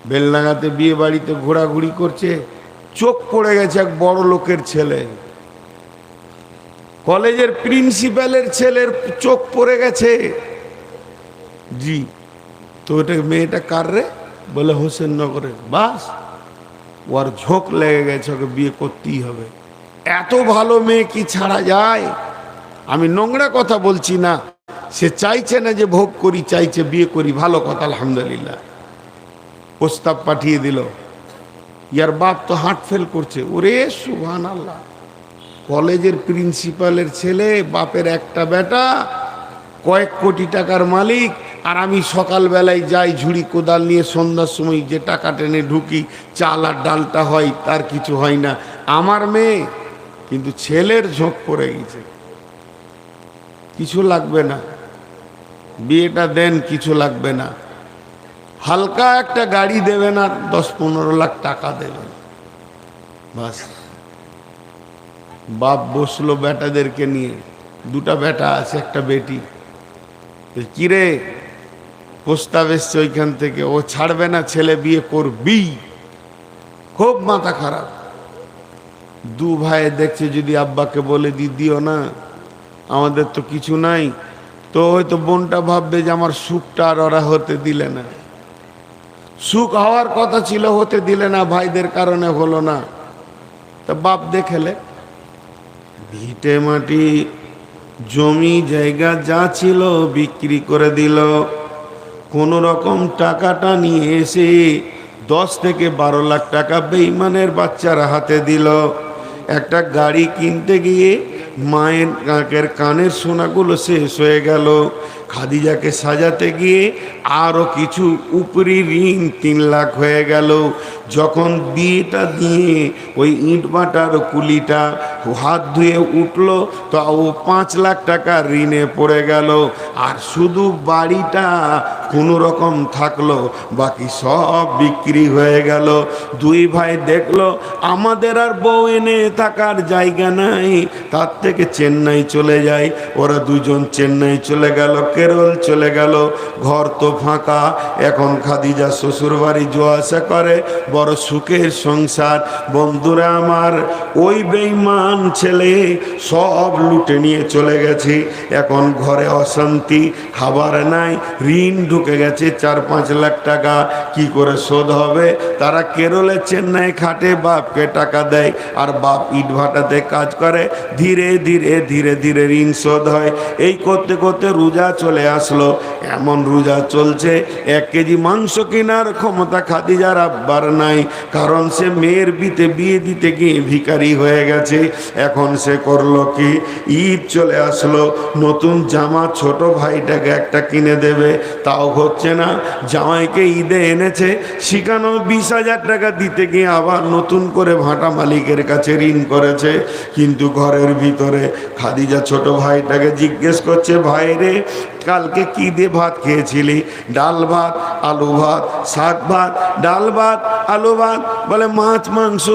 বেলডাঙ্গাতে বিয়ে বাড়িতে ঘোরাঘুরি করছে, চোখ পড়ে গেছে এক বড় লোকের ছেলে, কলেজের প্রিন্সিপালের ছেলের চোখ পড়ে গেছে। জি, তো ওটা মেয়েটা কার রে? বলে হোসেননগরের। বাস, ওর ঝোঁক লেগে গেছে, ওকে বিয়ে করতেই হবে। এত ভালো মেয়ে কি ছাড়া যায়? আমি নোংরা কথা বলছি না, সে চাইছে না যে ভোগ করি, চাইছে বিয়ে করি। ভালো কথা, আলহামদুলিল্লাহ। প্রস্তাব পাঠিয়ে দিল। ইয়ার বাপ তো হার্ট ফেল করছে। ওরে সুবহানাল্লাহ, কলেজের প্রিন্সিপালের ছেলে, বাপের একটা বেটা, কয়েক কোটি টাকার মালিক, আর আমি সকালবেলায় যাই ঝুড়ি কোদাল নিয়ে, সন্ধ্যার সময় যে টাকা টেনে ঢুকি, চাল আর ডালটা হয়, তার কিছু হয় না। আমার মেয়ে কিন্তু ছেলের ঝোঁক পড়ে গেছে। কিছু লাগবে না, বিয়েটা দেন, কিছু লাগবে না। হালকা একটা গাড়ি দেবেন আর 10-15 লাখ টাকা দেবেন, বাস। বাপ বসলো বেটাদেরকে নিয়ে, দুটা বেটা আছে, একটা বেটি। কিরে, প্রস্তাব এসছে ওইখান থেকে, ও ছাড়বে না, ছেলে বিয়ে করবি। খুব মাথা খারাপ। দু ভাই দেখছে যদি আব্বাকে বলে দিও না, আমাদের তো কিছু নাই, তো হয়তো বোনটা ভাববে যে আমার সুখটা আর ওরা হতে দিলে না। সুখ হওয়ার কথা ছিল, হতে দিলে না, ভাইদের কারণে হলো না। তা বাপ দেখেলে ভিটে মাটি জমি জায়গা যা ছিল বিক্রি করে দিল। কোন রকম টাকাটা নিয়ে এসে 10 থেকে 12 লাখ টাকা বেঈমানের বাচ্চার হাতে দিল। একটা গাড়ি কিনতে গিয়ে মায়ের কাকের কানের সোনাগুলো শেষ হয়ে গেল। খাদিজাকে সাজাতে গিয়ে আরও কিছু উপরি ঋণ 3 লাখ হয়ে গেল। যখন বিয়েটা দিয়ে ওই ইট ভাটার কুলিটা হাত ধুয়ে উঠল, তো ও 5 লাখ টাকা ঋণে পড়ে গেল। আর শুধু বাড়িটা কোনো রকম থাকলো, বাকি সব বিক্রি হয়ে গেল। দুই ভাই দেখলো আমাদের আর বউ এনে থাকার জায়গা নাই, তার থেকে চেন্নাই চলে যায়। ওরা দুজন চেন্নাই চলে গেল, কেরল চলে গেল। ঘর তো ফাঁকা। এখন খাদিজা শ্বশুর বাড়ি যাওয়া আসা করে, বড় সুখের সংসার। বন্ধুরা আমার, ওই বেঈমান ছেলে সব লুটে নিয়ে চলে গেছে। এখন ঘরে অশান্তি, খাবার নাই, ঋণ ঢুকে গেছে 4-5 লাখ টাকা। কি করে শোধ হবে? তারা কেরলে চেন্নাই খাটে, বাপকে টাকা দেয়, আর বাপ ইট ভাটাতে কাজ করে। ধীরে ধীরে ধীরে ধীরে ঋণ শোধ হয়। এই করতে করতে রোজা চলে আসলো। এমন রোজা চলছে, 1 কেজি মাংস কেনার ক্ষমতা খাদিজার আব্বার নাই, কারণ সে মেয়ের বিয়ে দিতে গিয়ে ভিখারি হয়ে গেছে। এখন সে করলো কি, ঈদ চলে আসলো, নতুন জামা ছোট ভাইটাকে একটা কিনে দেবে, তাও হচ্ছে না। জামাইকে ঈদে এনেছে, সেখানেও 20,000 টাকা দিতে গিয়ে আবার নতুন করে ভাটা মালিকের কাছে ঋণ করেছে। কিন্তু ঘরের ভিতরে খাদিজা ছোট ভাইটাকে জিজ্ঞেস করছে, ভাই রে, কালকে কি দিয়ে ভাত খেয়েছিলি? ডাল ভাত, আলু ভাত, শাক ভাত, ডাল ভাত, আলু ভাত। বলে মাছ মাংস।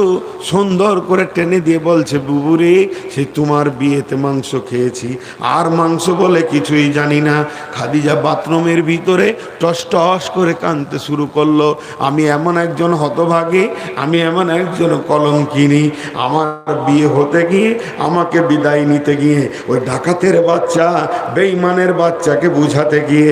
সুন্দর করে টেনে দিয়ে বলছে, বুবুরে, সে তোমার বিয়েতে মাংস খেয়েছি, আর মাংস বলে কিছুই জানি না। খাদিজা বাথরুমের ভিতরে টস টস করে কাঁদতে শুরু করলো। আমি এমন একজন হতভাগী, আমি এমন একজন কলঙ্কিনী। আমার বিয়ে হতে গিয়ে, আমাকে বিদায় নিতে গিয়ে, ওই ডাকাতের বাচ্চা, বেঈমানের বাচ্চাকে বুঝাতে গিয়ে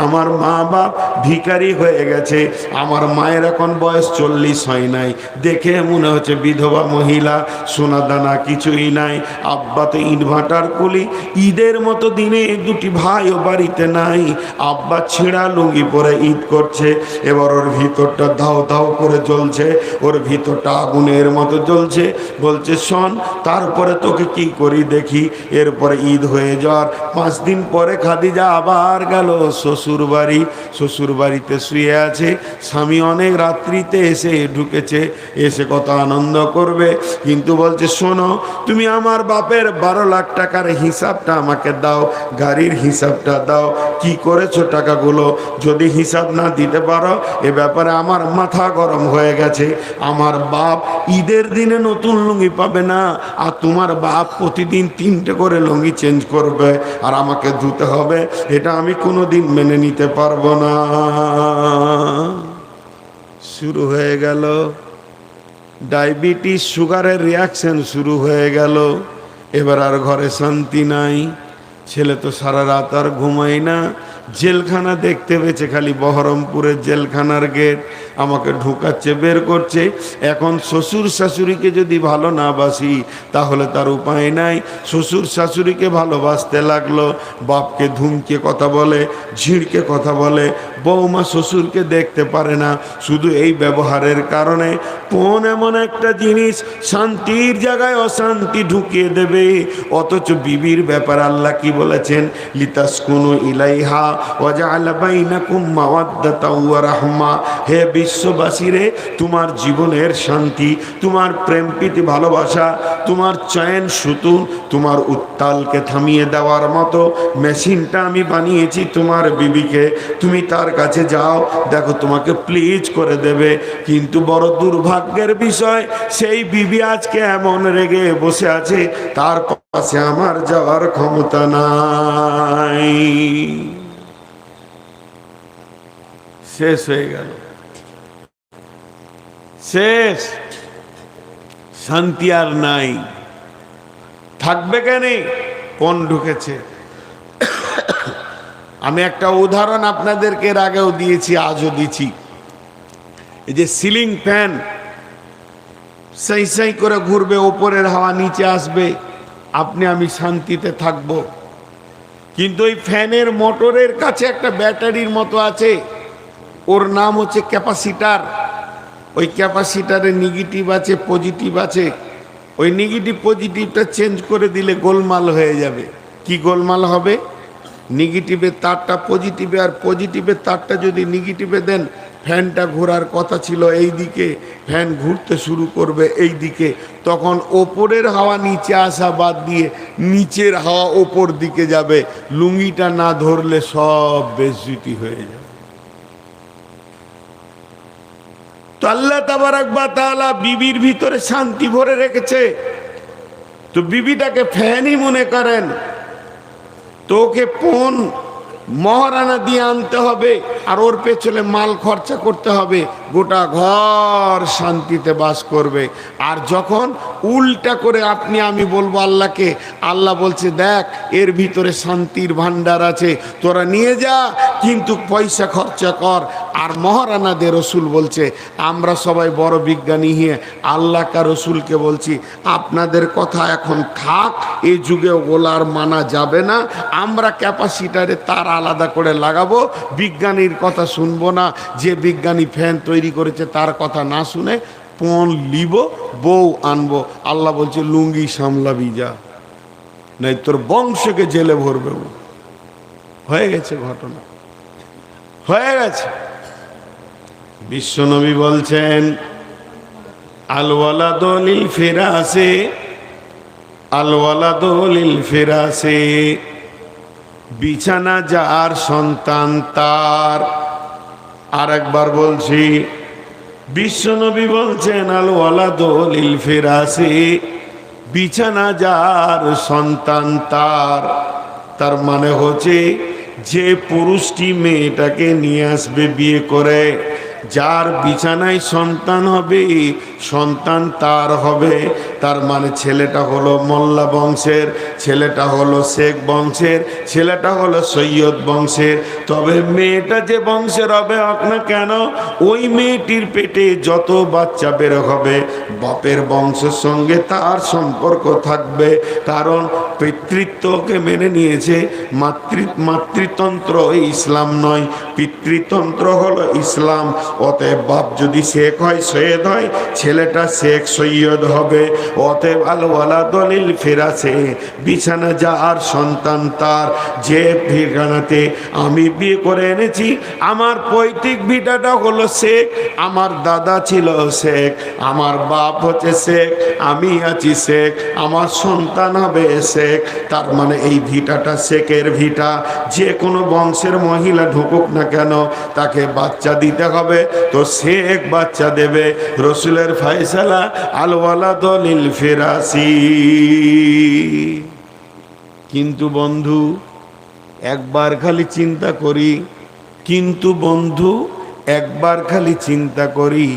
আমার মা বাপ ভিখারি হয়ে গেছে। আমার মায়ের এখন বয়স 40 হয় নাই, দেখে মনে হচ্ছে বিধবা মহিলা, সোনা দানা কিছুই নাই। আব্বা তো ইট ভাটার কুলি। ঈদের মতো দিনে 2টি ভাইও বাড়িতে নাই। আব্বা ছেঁড়া লুঙ্গি পরে ঈদ করছে। এবার ওর ভিতরটা দাও দাও করে জ্বলছে, ওর ভিতরটা আগুনের মতো জ্বলছে। বলছে, শোন, তারপরে তোকে কি করি দেখি। এরপরে ঈদ হয়ে যাওয়ার 5 দিন পরে খাদিজা ভাতিজা আবার গেল শ্বশুর বাড়ি। শ্বশুর বাড়িতে শুয়ে আছে, স্বামী অনেক রাত্রিতে এসে ঢুকেছে, এসে কত আনন্দ করবে, কিন্তু বলছে শোনো, তুমি আমার বাপের 12 লাখ টাকার হিসাবটা আমাকে দাও, গাড়ির হিসাবটা দাও, কি করেছো টাকাগুলো, যদি হিসাব না দিতে পারো এ ব্যাপারে আমার মাথা গরম হয়ে গেছে। আমার বাপ ঈদের দিনে নতুন লুঙ্গি পাবে না, আর তোমার বাপ প্রতিদিন 3টে করে লুঙ্গি চেঞ্জ করবে আর আমাকে ধুতে হবে, এটা আমি কোনোদিন মেনে নিতে পারবো না। শুরু হয়ে গেল ডায়াবেটিস সুগারের রিয়াকশন শুরু হয়ে গেল। এবার আর ঘরে শান্তি নাই। ছেলে তো সারা রাত আর ঘুমায় না, জেলখানা দেখতে পেয়েছে, খালি বহরমপুরের জেলখানার গেট, আমাকে ঢুকাচ্ছে, বের করছে। এখন শ্বশুর শাশুড়িকে যদি ভালো না বাসি তাহলে তার উপায় নাই। শ্বশুর শাশুড়িকে ভালোবাসতে লাগলো, বাপকে ধুমকে কথা বলে, ঝিড়কে কথা বলে, বৌমা শ্বশুরকে দেখতে পারে না, শুধু এই ব্যবহারের কারণে। কোন এমন একটা জিনিস শান্তির জায়গায় অশান্তি ঢুকিয়ে দেবে। অথচ বিবির ব্যাপার আল্লাহ কি বলেছেন, লিতাসকুনু ইলাইহা ওয়া জাআলা বাইনাকুম মাওয়াদ্দাতাও ওয়া রাহমা। হে বিশ্ববাসীরে, তোমার জীবনের শান্তি, তোমার প্রেম প্রীতি ভালোবাসা, তোমার চয়ন সুতুন, তোমার উত্তালকে থামিয়ে দেওয়ার মতো মেশিনটা আমি বানিয়েছি তোমার বিবিকে। তুমি তার কাছে যাও, দেখো তোমাকে প্লিজ করে দেবে। কিন্তু বড় দুর্ভাগ্যের বিষয়, সেই বিবি আজকে এমন রেগে বসে আছে, তার পাশে আমার যাওয়ার ক্ষমতা নাই। শেষ হয়ে গেল, শেষ, শান্তি আর নাই। থাকবে কেন? কোন ঢুকেছে। আমি একটা উদাহরণ আপনাদেরকে এর আগেও দিয়েছি, আজও দিচ্ছি। এই যে সিলিং ফ্যান সেই সেই করে ঘুরবে, ওপরের হাওয়া নিচে আসবে, আপনি আমি শান্তিতে থাকব। কিন্তু ওই ফ্যানের মোটরের কাছে একটা ব্যাটারির মতো আছে, ওর নাম হচ্ছে ক্যাপাসিটার। ওই ক্যাপাসিটারে নেগেটিভ আছে, পজিটিভ আছে। ওই নেগেটিভ পজিটিভটা চেঞ্জ করে দিলে গোলমাল হয়ে যাবে। কি গোলমাল হবে? নেগেটিভের তারটা পজিটিভে, আর পজিটিভের তারটা যদি নেগেটিভে দেন, ফ্যানটা ঘোরার কথা ছিল এই দিকে, ফ্যান ঘুরতে শুরু করবে এই দিকে। তখন ওপরের হাওয়া নিচে আসা বাদ দিয়ে নিচের হাওয়া ওপর দিকে যাবে। লুঙ্গিটা না ধরলে সব বেজ্জতি হয়ে যাবে। তো আল্লাহ তাবারাক ওয়া তাআলা বিবির ভিতরে শান্তি ভরে রেখেছে, তো বিবিটাকে ফ্যানই মনে করেন, তোকে কোন মহারানা দিয়ে আনতে হবে আর ওর পেছনে মাল খরচা করতে হবে, গোটা ঘর শান্তিতে বাস করবে। আর যখন উল্টা করে আপনি আমি বলবো আল্লাহকে, আল্লাহ বলছে দেখ এর ভিতরে শান্তির ভান্ডার আছে, তোরা নিয়ে যা, কিন্তু পয়সা খরচা কর। আর মহারানাদের রসুল বলছে, আমরা সবাই বড় বিজ্ঞানী হয়ে আল্লাহ কা রসুলকে বলছি, আপনাদের কথা এখন থাক, এই যুগে ওগুলার মানা যাবে না, আমরা ক্যাপাসিটারে তার আলাদা করে লাগাবো, বিজ্ঞানীর কথা শুনবো না। যে বিজ্ঞানী ফ্যান তৈরি করেছে তার কথা না শুনে পণ লিব, বউ আনবো। আল্লাহ বলছে লুঙ্গি সামলাবি যা, নাই তোর বংশকে জেলে ভরবে। হয়ে গেছে ঘটনা, হয়ে গেছে। বিশ্বনবী বলছেন আল ওয়ালাদু লিল ফিরাসে, আল ওয়ালাদু লিল ফিরাসে, বিছানা যার সন্তান তার। আর একবার বলছি, বিশ্বনবী বলছেন আল ওয়ালাদু লিল ফিরাসে, বিছানা যার সন্তান তার। তার মানে হচ্ছে যে পুরুষটি মেয়েটাকে নিয়ে আসবে বিয়ে করে, যার বিছানায় সন্তান হবে, সন্তান তার হবে। তার মানে ছেলেটা হলো মোল্লা বংশের, ছেলেটা হলো শেখ বংশের, ছেলেটা হলো সৈয়দ বংশের। তবে মেয়েটা যে বংশের হবে হোক না কেন, ওই মেয়েটির পেটে যত বাচ্চা বের হবে বাপের বংশের সঙ্গে তার সম্পর্ক থাকবে। কারণ পিতৃত্বকে মেনে নিয়েছে। মাতৃতন্ত্র ইসলাম নয়, পিতৃতন্ত্র হলো ইসলাম। অতএব বাপ যদি শেখ হয় সৈয়দ হয়, ছেলেটা শেখ সৈয়দ হবে। অতএব আল ওয়ালাদু লিল ফিরাসে, বিছানা যার সন্তান তার। যে ঠিকানাতে আমি বিয়ে করে এনেছি, আমার পৈতৃক ভিটাটা হলো শেখ, আমার দাদা ছিল শেখ, আমার বাপ হচ্ছে শেখ, আমি আছি শেখ, আমার সন্তান হবে শেখ। তার মানে এই ভিটাটা শেখের ভিটা। যে কোনো বংশের মহিলা ঢুকুক না কেন, তাকে বাচ্চা দিতে হবে, তো শেখ বাচ্চা দেবে। রসুলের ফয়সালা আল ওয়ালাদু লিল ফিরাসি। কিন্তু বন্ধু একবার খালি চিন্তা করি, কিন্তু বন্ধু একবার খালি চিন্তা করি,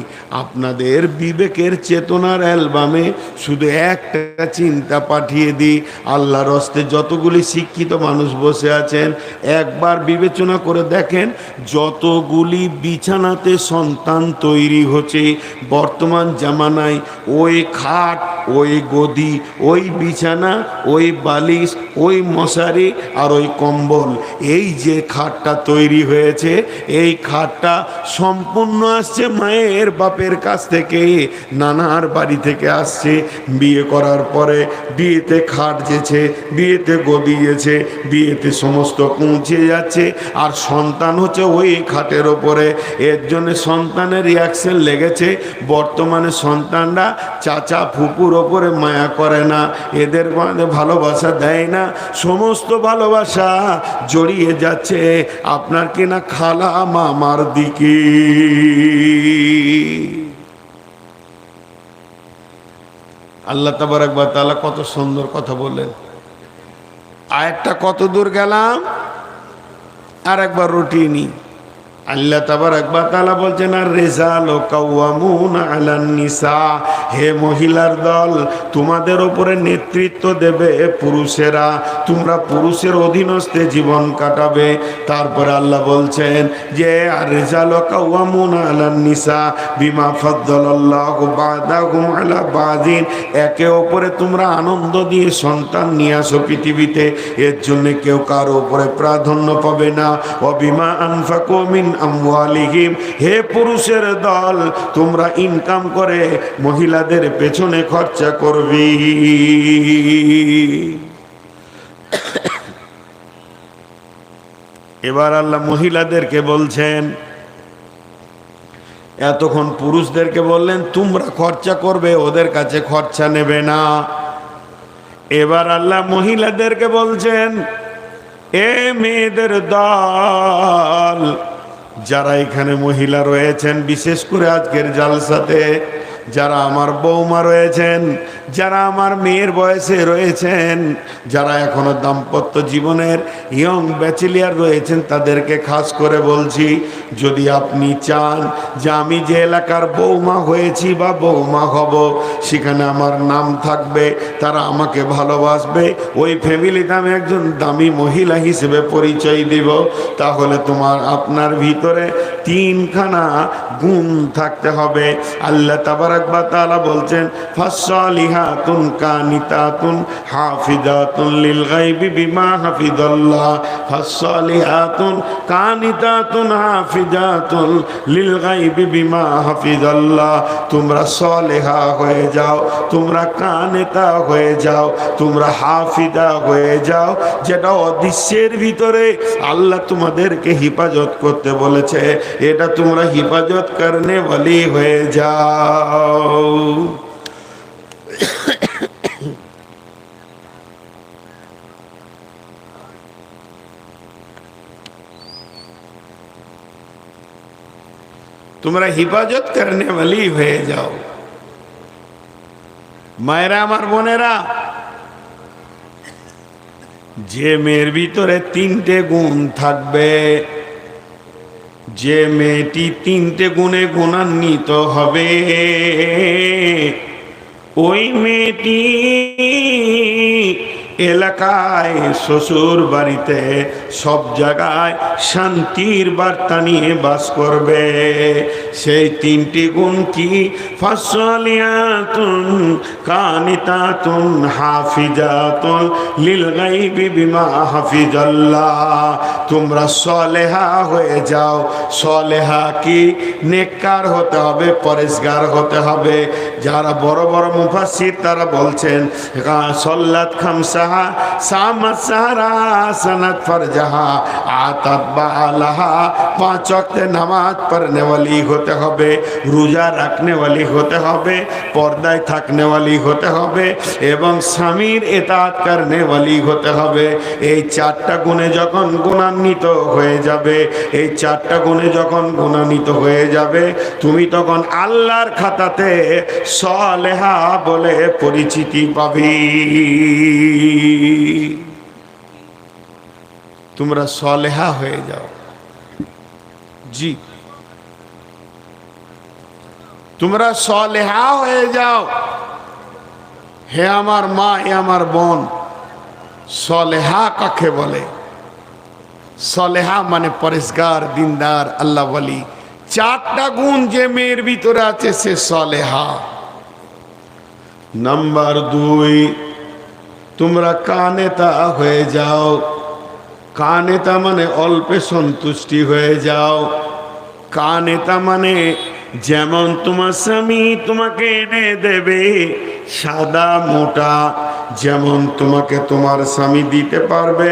আপনাদের বিবেকের চেতনার অ্যালবামে শুধু একটা চিন্তা পাঠিয়ে দিই। আল্লাহর হস্তে যতগুলি শিক্ষিত মানুষ বসে আছেন, একবার বিবেচনা করে দেখেন যতগুলি বিছানাতে সন্তান তৈরি হচ্ছে বর্তমান জামানায়, ওই খাট, ওই গদি, ওই বিছানা, ওই বালিশ, ওই মশারি আর ওই কম্বল, এই যে খাটটা তৈরি হয়েছে, এই খাটটা সম্পূর্ণ আসছে মায়ের বাপের কাছ থেকে, নানার বাড়ি থেকে আসছে। বিয়ে করার পরে বিয়েতে খাট যেছে, বিয়েতে গদি গেছে, বিয়েতে সমস্ত পৌঁছে যাচ্ছে, আর সন্তান হচ্ছে ওই খাটের ওপরে। এর জন্য সন্তানের রিয়াকশন লেগেছে। বর্তমানে সন্তানরা চাচা ফুপুর ওপরে মায়া করে না, এদের ভালোবাসা দেয় না, সমস্ত ভালোবাসা জড়িয়ে যাচ্ছে আপনার কিনা খালা মামার দিকে। আল্লাহ তাবারক ওয়া তাআলা কত সুন্দর কথা বললেন। আয়াতটা কত দূর গেলাম, আর একবার রুটিনি। আল্লাহ তাবারক ওয়া তাআলা বলছেন, আর রিজালু কাওয়ামুনা আলান নিসা, হে মহিলার দল, তোমাদের উপরে নেতৃত্ব দেবে পুরুষেরা, তোমরা পুরুষের অধীনস্থে জীবন কাটাবে। তারপরে আল্লাহ বলছেন যে আর রিজালু কাওয়ামুনা আলান নিসা বিমা ফাদ্দালাল্লাহু বা'দাহুম আলা বা'দিন, একে অপরে তোমরা আনন্দ দিয়ে সন্তান নিয়ে আসো পৃথিবীতে, এর জন্য কেউ কারো উপরে প্রাধান্য পাবে না। ও বিমা আনফাকু মিন আমওয়ালিহিম, হে পুরুষের দল, তোমরা ইনকাম করে মহিলাদের পেছনে খরচা করবি। এবার আল্লাহ মহিলাদেরকে বলছেন, এতক্ষণ পুরুষদেরকে বললেন তোমরা খরচা করবে, ওদের কাছে খরচা নেবে না। এবার আল্লাহ মহিলাদেরকে বলছেন, এ মেয়েদের দল, যারা এখানে মহিলা রয়েছেন, বিশেষ করে আজকের জালসাতে যারা আমার বৌমা রয়েছেন, যারা আমার মেয়ের বয়সে রয়েছেন, যারা এখনো দাম্পত্য জীবনের ইয়ং ব্যাচেলিয়ার রয়েছেন, তাদেরকে খাস করে বলছি, যদি আপনি চান যে আমি যে এলাকার বৌমা হয়েছি বা বৌমা হব, সেখানে আমার নাম থাকবে, তারা আমাকে ভালোবাসবে, ওই ফ্যামিলিতে আমি একজন দামি মহিলা হিসেবে পরিচয় দিব, তাহলে আপনার ভিতরে তিনখানা গুণ থাকতে হবে। আল্লাহ তাবারক ওয়া তাআলা বলছেন, ফাসসালিহাতুন কানিতাতুন হাফিজাতুন লিল গায়বি বিমা হাফিজাল্লাহ, ফাসসালিহাতুন কানিতাতুন হাফিজাতুন লিল গায়বি বিমা হাফিজাল্লাহ। তোমরা সালেহা হয়ে যাও, তোমরা কানিতা হয়ে যাও, তোমরা হাফিজা হয়ে যাও, যেটা অদৃশ্যের ভিতরে আল্লাহ তোমাদেরকে হিফাজত করতে বলেছে, এটা তোমরা হিফাজত করনে ওয়ালি হয়ে যাও। তোমরা হিফাজত করনে ওয়ালি হয়ে যাও। মায়েরা, আমার বোনেরা, যে মেয়ের ভিতরে তিনটে গুণ থাকবে, যে মেয়েটি তিনটে গুণে গুণান্বিত হবে, ওই মেয়েটি এলাকায়, শ্বশুর বাড়িতে, সব জায়গায় শান্তির বার্তা নিয়ে বাস করবে। সেই তিনটি গুণ কি? ফাসলিয়াতুন কানিতাতুন হাফিজাতুন লিল গায়বি বিমা হাফিজাল্লাহ। তোমরা সলেহা হয়ে যাও। সলেহা কি? নেককার হতে হবে, পরেশগার হতে হবে। যারা বড় বড় মুফাসসির তারা বলছেন সল্লাত খামসাহা সামাত সাহারা সানাত ফরজাহা আতাত বালাহা, 5 ওয়াক্ত নামাজ পড়নে वाली হতে হবে, রোজা রাখনে वाली হতে হবে, পর্দায় থাকনে वाली হতে হবে এবং স্বামীর ইতাআত করনে वाली হতে হবে। এই 4টা গুণে যখন গুণান্বিত হয়ে যাবে, এই 4টা গুণে যখন গুণান্বিত হয়ে যাবে, তুমি তখন আল্লাহর খাতাতে সলেহা বলে পরিচিতি পাবি। তোমরা সলেহা হয়ে যাও। জি, তোমরা সলেহা হয়ে যাও। হে আমার মা, হে আমার বোন, সলেহা কাকে বলে? সলেহা মানে পরেশগার, দিনদার, আল্লাহ ওয়ালি। 4টা গুণ যে মেয়ের ভিতরে আছে সে সলেহা। নাম্বার 2, তোমরা কানেতা হয়ে যাও। কানেতা মানে অল্পে সন্তুষ্টি হয়ে যাও। কানেতা মানে যেমন তোমার স্বামী তোমাকে এনে দেবে সাদা মোটা, যেমন তোমাকে তোমার স্বামী দিতে পারবে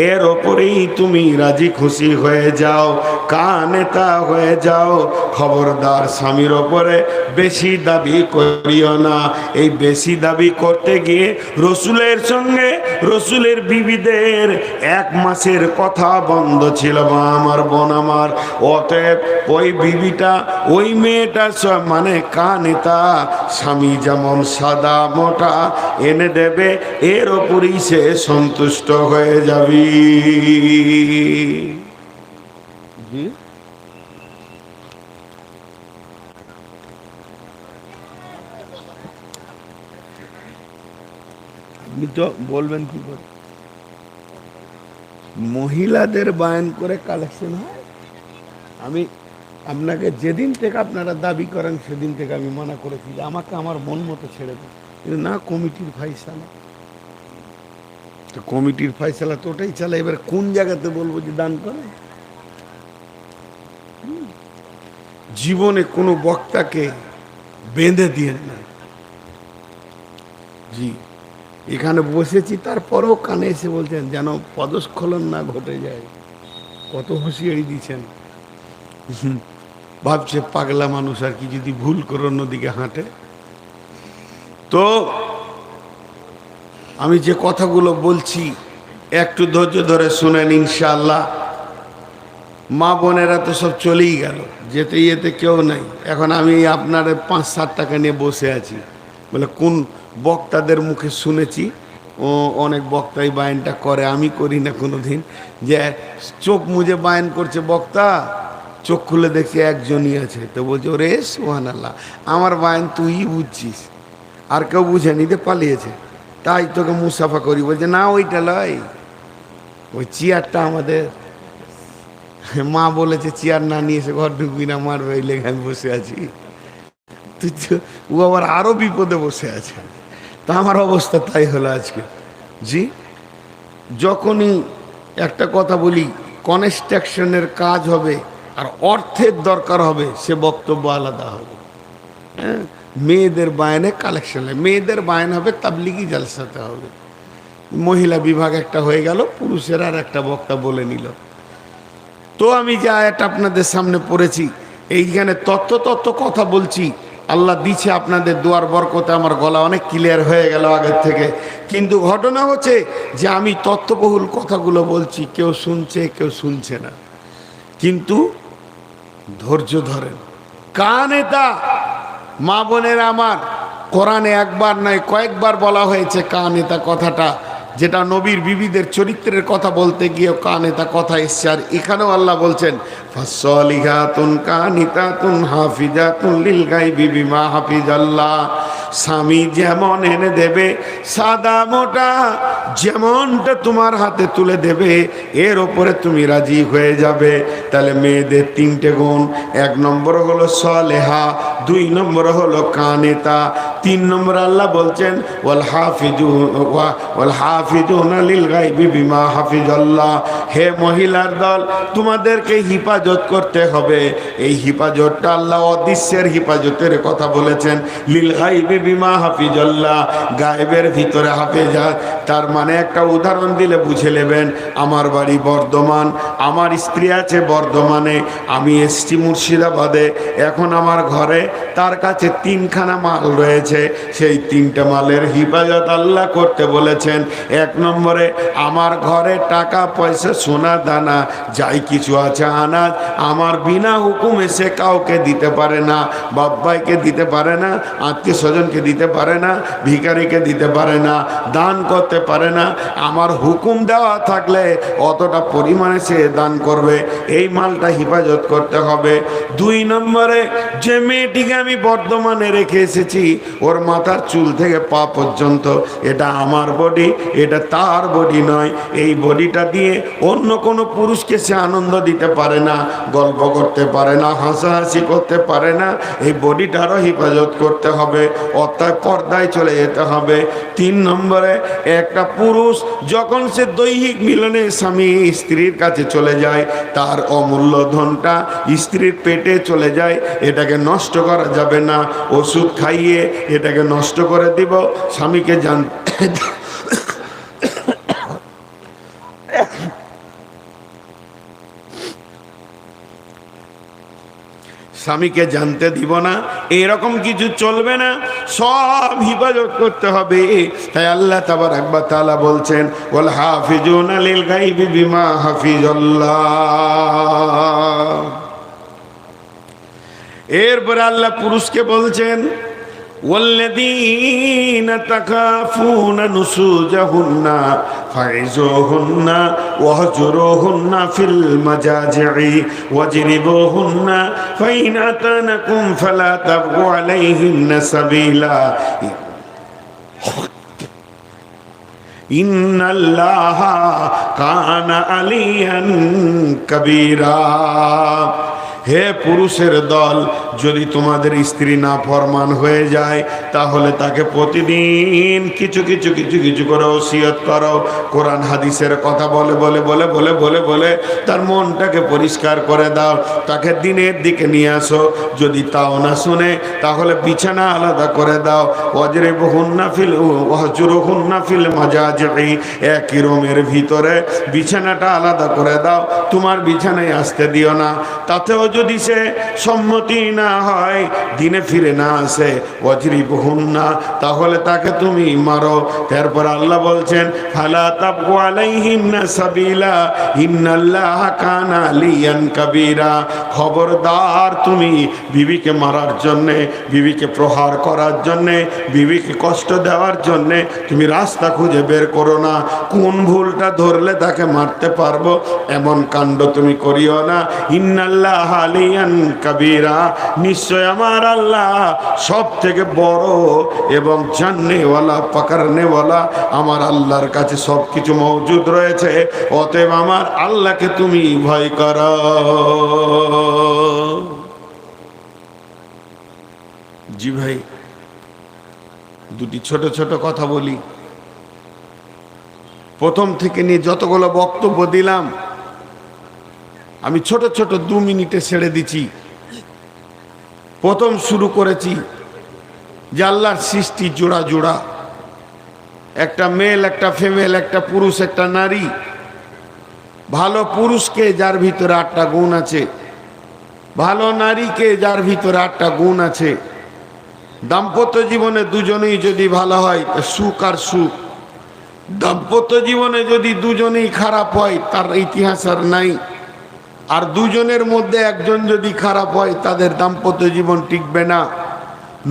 এর ওপরেই তুমি রাজি খুশি হয়ে যাও, কানেতা হয়ে যাও। খবরদার স্বামীর ওপরে বেশি দাবি করিও না। এই বেশি দাবি করতে গিয়ে রসুলের সঙ্গে রসুলের বিবিদের 1 মাসের কথা বন্ধ ছিল আমার বোন আমার। অতএব ওই বিবিটা, ওই মেয়েটা মানে কানেতা। স্বামী যেমন সাদা মোটা এনে দেবে এর ওপরই সে সন্তুষ্ট হয়ে যাবি। আপনি তো বলবেন কি করে? মহিলাদের বায়ান করে কালেকশন হয়। আমি আপনাকে যেদিন থেকে আপনারা দাবি করেন সেদিন থেকে আমি মানা করেছি যে আমাকে আমার মন মতো ছেড়ে দেন, কিন্তু না, কমিটির ফাইসালা। তো কমিটির ফাইসালা তো ওটাই চালা। এবার কোন জায়গাতে বলবো যে দান করে? জীবনে কোনো বক্তাকে বেঁধে দিয়ে না। জি, এখানে বসেছি তারপরেও কানে এসে বলছেন যেন পদস্খলন না ঘটে যায়। কত হুঁশিয়ারি দিচ্ছেন। ভাবছে পাগলা মানুষ আর কি, যদি ভুল করে অন্যদিকে হাঁটে। তো আমি যে কথাগুলো বলছি একটু ধৈর্য ধরে শুনেন ইনশাআল্লাহ। মা বোনেরা তো সব চলেই গেল, যেতে যেতে কেউ নাই। এখন আমি আপনার 5-7 টাকা নিয়ে বসে আছি। বলে কোন বক্তাদের মুখে শুনেছি, ও অনেক বক্তাই বায়ানটা করে, আমি করি না কোনো দিন। যে চোখ মুজে বায়ান করছে বক্তা, চোখ খুলে দেখছি একজনই আছে। তো বলছে ওরে সুবহানাল্লাহ, আমার বায়ান তুই বুঝছিস, আর কেউ বুঝে নিতে পালিয়েছে, তাই তোকে মুসাফা করি। বলছে না, ওইটা লয়, ওই চেয়ারটা আমাদের। মা বলেছে চেয়ার না নিয়ে এসে ঘর ঢুকবি না, মারবে, ওই লেগে আমি বসে আছি। ও আবার আরো বিপদে বসে আছে। তা আমার অবস্থা তাই হলো আজকে। জি, যখনই একটা কথা বলি, কনস্ট্রাকশনের কাজ হবে আর অর্থের দরকার হবে, সে বক্তব্য আলাদা হবে। হ্যাঁ, মেয়েদের বায়ানে কালেকশন, মেয়েদের বায়ান হবে তাবলিগি জালসাতে হবে। মহিলা বিভাগ একটা হয়ে গেল, পুরুষের আর একটা বক্তা বলে নিল। তো আমি যে আয়াতটা আপনাদের সামনে পড়েছি, এইখানে তত্ত্ব কথা বলছি। আল্লাহ দিচ্ছে আপনাদের দোয়ার বরকতে আমার গলা অনেক ক্লিয়ার হয়ে গেল আগের থেকে। কিন্তু ঘটনা হচ্ছে যে আমি তত্ত্ববহুল কথাগুলো বলছি, কেউ শুনছে কেউ শুনছে না। কিন্তু ধৈর্য ধরেন। কানেতা মা বোনেরা আমার, কোরআনে একবার নয় কয়েকবার বলা হয়েছে কানেতা কথাটা, যেটা নবীর বিবিদের চরিত্রের কথা বলতে গিয়ে কানেতা কথা এসছে। আর এখানেও আল্লাহ বলছেন ফাসলিহাতুন কানিতাতুন হাফিজাতুন লিল গায়বি বিমা হাফিজাল্লাহ। স্বামী যেমন এনে দেবে, সাদা মোটা যেমনটা তোমার হাতে তুলে দেবে, এর ওপরে তুমি রাজি হয়ে যাবে। তাহলে মেয়েদের তিনটে গুণ, 1 নম্বর হলো সলেহা, 2 নম্বর হলো কানেতা, 3 নম্বর আল্লাহ বলছেন ওয়াল হাফিজুনা লিল গায়বি বিমা হাফিজাল্লাহ। হে মহিলার দল, তোমাদেরকে হিফাজত করতে হবে। এই হিফাজতটা আল্লাহ অদৃশ্যের হিফাজতের কথা বলেছেন, লিল গায়বি বিমা হাফিজাল্লাহ, গায়েবের ভিতরে হাফেজাত। তার মানে একটা উদাহরণ দিলে বুঝে নেবেন। আমার বাড়ি বর্ধমান, আমার স্ত্রী আছে বর্ধমানে, আমি এসছি মুর্শিদাবাদে। এখন আমার ঘরে তার কাছে 3খানা মাল রয়েছে, সেই 3টে মালের হিফাজত আল্লাহ করতে বলেছেন। 1 নম্বরে আমার ঘরে টাকা পয়সা সোনা দানা যাই কিছু আছে আনাজ, আমার বিনা হুকুমে সে কাউকে দিতে পারে না, বাব্বাইকে দিতে পারে না, আত্মীয় স্বজনকে দিতে পারে না, ভিখারিকে দিতে পারে না, দান করতে পারে না। আমার হুকুম দেওয়া থাকলে অতটা পরিমাণে সে দান করবে, এই মালটা হিফাজত করতে হবে। 2 নম্বরে যে মেয়েটিকে আমি বর্ধমানে রেখে এসেছি, ওর মাথার চুল থেকে পা পর্যন্ত এটা আমার বডি, এটা তার বডি নয়। এই বডিটা দিয়ে অন্য কোনো পুরুষকে সে আনন্দ দিতে পারে না, গল্প করতে পারে না, হাসাহাসি করতে পারে না। এই বডিটারও হিফাজত করতে হবে, অর্থাৎ পর্দায় চলে যেতে হবে। 3 নম্বরে একটা পুরুষ যখন সে দৈহিক মিলনে স্বামী স্ত্রীর কাছে চলে যায়, তার অমূল্য ধনটা স্ত্রীর পেটে চলে যায়, এটাকে নষ্ট করা যাবে না। ওষুধ খাইয়ে এটাকে নষ্ট করে দিব। স্বামীকে স্বামীকে জানতে দিব না, এরকম কিছু চলবে না, সব হিফাজত করতে হবে। তাই আল্লাহ তাবারাক ওয়া তাআলা বলছেন ওয়াল হাফিজুনা লিল গায়বি বিমা হাফিজাল্লাহ। এরপরে আল্লাহ পুরুষকে বলছেন والذين تخافون نشوزهن فعظوهن واهجروهن في المضاجع واضربوهن فإن أطعنكم فلا تبغوا عليهن سبيلا إن الله كان عليا كبيرا। হে পুরুষের দল, যদি তোমাদের স্ত্রী না ফরমান হয়ে যায়, তাহলে তাকে প্রতিদিন কিছু কিছু কিছু কিছু করে ওসিয়ত করো, কোরআন হাদিসের কথা বলে বলে বলে বলে বলে বলে তার মনটাকে পরিষ্কার করে দাও, তাকে দিনের দিকে নিয়ে আসো। যদি তাও না শুনে, তাহলে বিছানা আলাদা করে দাও। ওয়াহজুরুহুন্না ফিল মাজাজি, একই রুমের ভিতরে বিছানাটা আলাদা করে দাও, তোমার বিছানায় আসতে দিও না। তাতেও যদি সে সম্মতি না হয়, দিনে ফিরে না আসে, ওয়াজরিবহুন্না, তাহলে তাকে তুমি মারো। তারপর আল্লাহ বলছেন ফালা তাবগু আলাইহিন্না সাবিলা ইন্নাল্লাহা কানা আলিয়ান কাবীরা। খবরদার, তুমি বিবিকে মারার জন্যে, বিবিকে প্রহার করার জন্যে, বিবিকে কষ্ট দেওয়ার জন্যে তুমি রাস্তা খুঁজে বের করো না। কোন ভুলটা ধরলে তাকে মারতে পারবো এমন কাণ্ড তুমি করিও না। ইন্নাল্লাহ আলিয়ান কাবীরা, নিশ্চয় আমার আল্লাহ সব থেকে বড় এবং জাননেওয়ালা পাকড়নেওয়ালা। আমার আল্লাহর কাছে সব কিছু মওজুদ রয়েছে, অতএব আমার আল্লাহকে তুমি ভয় করো। জি ভাই, দুটি ছোট ছোট কথা বলি। প্রথম থেকে নিয়ে যতগুলো বক্তব্য দিলাম আমি ছোট ছোট 2 মিনিটে ছেড়ে দিচ্ছি। প্রথম শুরু করেছি যে আল্লাহর সৃষ্টি জোড়া জোড়া, একটা মেল, একটা ফিমেল, একটা পুরুষ, একটা নারী। ভালো পুরুষকে যার ভিতরে 8টা গুণ আছে, ভালো নারীকে যার ভিতরে 8টা গুণ আছে। দাম্পত্য জীবনে দুজনেই যদি ভালো হয় তা সুখ আর সুখ। দাম্পত্য জীবনে যদি দুজনেই খারাপ হয় তার ইতিহাস আর নাই। আর দুজনের মধ্যে একজন যদি খারাপ হয় তাদের দাম্পত্য জীবন টিকবে না।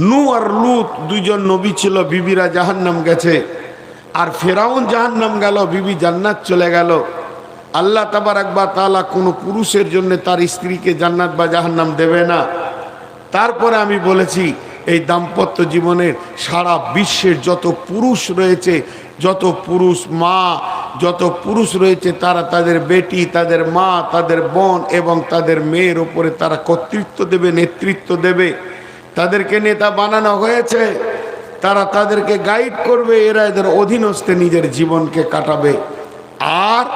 নূহ আর লূত 2 জন নবী ছিল, বিবিরা জাহান্নাম গেছে। আর ফেরাউন জাহান্নাম গেল, বিবি জান্নাত চলে গেল। আল্লাহ তাবারাক ওয়া তাআলা কোনো পুরুষের জন্য তার স্ত্রীকে জান্নাত বা জাহান্নাম দেবে না। তারপরে আমি বলেছি এই দাম্পত্য জীবনের সারা বিশ্বের যত পুরুষ রয়েছে, যত পুরুষ মা, যত পুরুষ রয়েছে, তারা তাদের বেটি, তাদের মা, তাদের বোন এবং তাদের মেয়ের উপরে তারা কর্তৃত্ব দেবে, নেতৃত্ব দেবে। তাদেরকে নেতা বানানো হয়েছে, তারা তাদেরকে গাইড করবে, এরা এদের অধীনস্থে নিজের জীবনকে কাটাবে। আর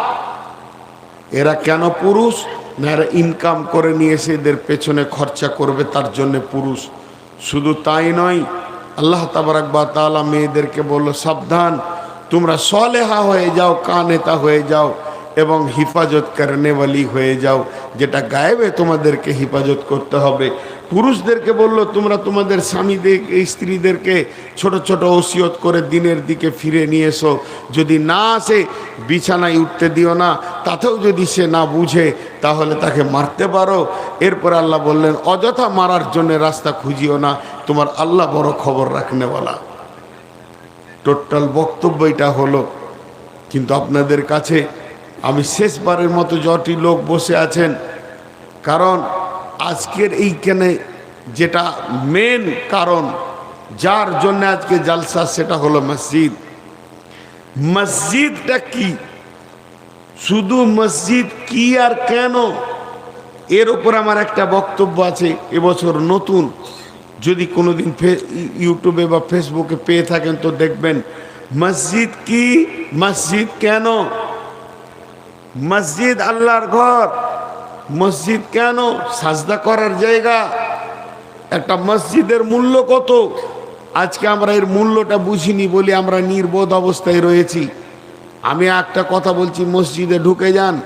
এরা কেন পুরুষ না, এরা ইনকাম করে নিয়ে এসে এদের পেছনে খরচা করবে, তার জন্য পুরুষ। শুধু তাই নয়, আল্লাহ তাবারাক ওয়া তাআলা মেয়েদেরকে বলল, সাবধান, তোমরা সলেহা হয়ে যাও, কানেতা হয়ে যাও এবং হিফাজত করনেওয়ালি হয়ে যাও, যেটা গায়েবে তোমাদেরকে হিফাজত করতে হবে। পুরুষদেরকে বলল, তোমরা তোমাদের স্বামীদের, স্ত্রীদেরকে ছোট ছোট ওসিয়ত করে দিনের দিকে ফিরে নিয়ে এসো। যদি না আসে বিছানায় উঠতে দিও না, তাতেও যদি সে না বুঝে তাহলে তাকে মারতে পারো। এরপর আল্লাহ বললেন, অযথা মারার জন্য রাস্তা খুঁজিও না, তোমার আল্লাহ বড় খবর রাখনেওয়ালা। টোটাল বক্তব্য এটা হলো। কিন্তু আপনাদের কাছে আমি শেষবারের মতো যটি লোক বসে আছেন, কারণ আজকের এইখানে যেটা মেন কারণ যার জন্য আজকে জালসা, সেটা হলো মসজিদ। মসজিদটা কি, শুধু মসজিদ কি আর কেন, এর উপর আমার একটা বক্তব্য আছে। এবছর নতুন, যদি কোনোদিন ইউটিউবে বা ফেসবুকে পেয়ে থাকেন তো দেখবেন, মসজিদ কি, মসজিদ কেন। মসজিদ আল্লাহর ঘর, মসজিদ কেন, সাজদা করার জায়গা। একটা মসজিদের মূল্য কত, আজকে আমরা এর মূল্যটা বুঝিনি বলে আমরা নির্বোধ অবস্থায় রয়েছি। আমি একটা কথা বলছি, মসজিদে ঢুকে যান,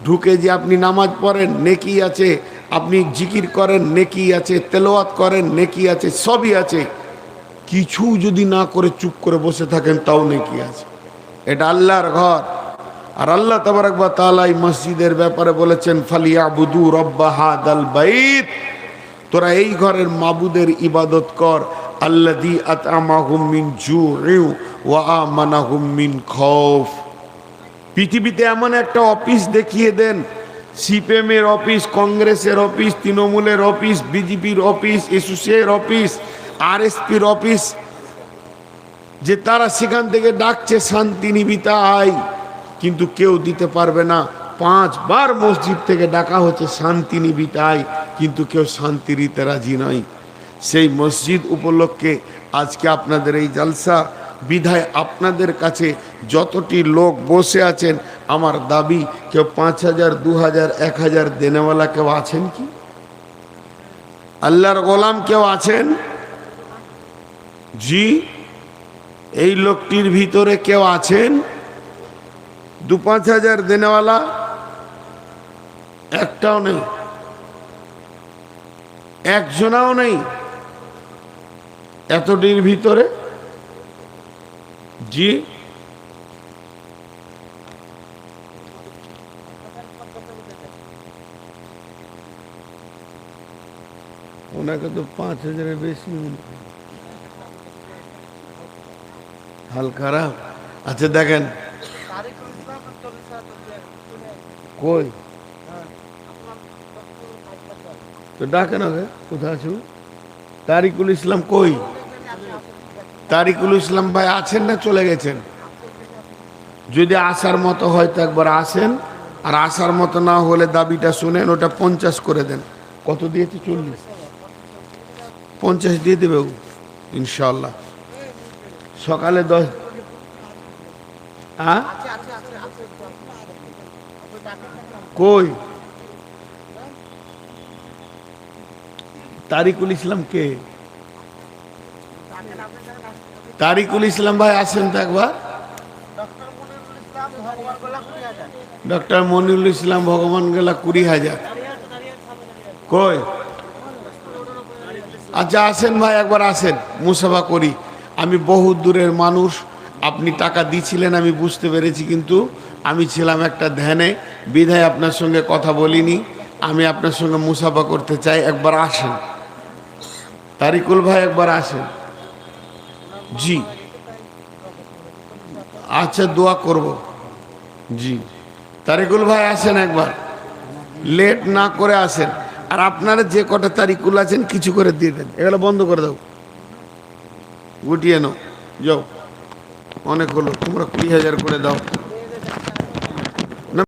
ঢুকে যে আপনি নামাজ পড়েন নেকি আছে, আপনি জিকির করেন নেকি আছে, তেলাওয়াত করেন নেকি আছে, সবই আছে। কিছু যদি না করে চুপ করে বসে থাকেন তাও নেকি আছে। এটা আল্লাহর ঘর। আর আল্লাহ তাবারাক ওয়া তাআলা এই মসজিদের ব্যাপারে বলেছেন, ফালিয়াবুদু রাব্বা হাদাল বাইত, তোরা এই ঘরের মাবুদের ইবাদত কর, আল্লাযী আত'আমাহুম মিন জু'ইন ওয়া আমানাহুম মিন খাউফ। পৃথিবীতে এমন একটা অফিস দেখিয়ে দেন, সিপিএমের অফিস, কংগ্রেসের অফিস, তৃণমূলের অফিস, বিজেপির অফিস, এসোসিয়ের অফিস, আরএসপির অফিস, যে তারা সেখান থেকে ডাকছে শান্তি নিবিতা আয়, কিন্তু কেউ দিতে পারবে না। 5 বার মসজিদ থেকে ডাকা হচ্ছে শান্তি নিবিতা আয়, কিন্তু কেউ শান্তি দিতে রাজি নয়। সেই মসজিদ উপলক্ষে আজকে আপনাদের এই জালসা, বিধায় আপনাদের কাছে যতটি লোক বসে আছেন, আমার দাবি, কেউ 5000, 2000, 1000 দেনেওয়ালা কেউ আছেন কি? আল্লাহর গোলাম কেউ আছেন? জি, এই লোকটির ভিতরে কেউ আছেন 2-5000 দেনেওয়ালা? একটাও নেই, একজনাও নেই এতটির ভিতরে। জি, ওনাকে তো 5000-এর বেশি। হাল খারাপ। আচ্ছা দেখেন, কই তো ডাকেন, আগে কোথায় আছো? তারিকুল ইসলাম কই? তারিকুল ইসলাম ভাই আছেন না চলে গেছেন? যদি আসার মতো হয় তো একবার আসেন, আর আসার মতো না হলে দাবিটা শুনেন, ওটা 50 করে দেন। কত দিয়েছে? 40, 50 দিয়ে দেবে ইনশাল্লাহ। সকালে 10। কই তারিকুল ইসলাম কে? তারিকুল ইসলাম ভাই আসেন তো একবার। ডক্টর মনিরুল ইসলাম ভগবান গেলা 20,000। কই? আচ্ছা আসেন ভাই, একবার আসেন, মুসাফা করি। আমি বহু দূরের মানুষ, আপনি টাকা দিয়েছিলেন আমি বুঝতে পেরেছি, কিন্তু আমি ছিলাম একটা ধ্যানে, বিধায় আপনার সঙ্গে কথা বলিনি। আমি আপনার সঙ্গে মুসাফা করতে চাই, একবার আসেন। তারিকুল ভাই একবার আসেন। জি আচ্ছা, দোয়া করব। জি তারিকুল ভাই আসেন একবার, লেট না করে আসেন। আর আপনারা যে কটা তারিকুল আছেন কিছু করে দিয়ে দেন, এগুলো বন্ধ করে দাও। গুটিয়ে নাও, যাও, অনেক হলো, তোমরা 20,000 করে দাও।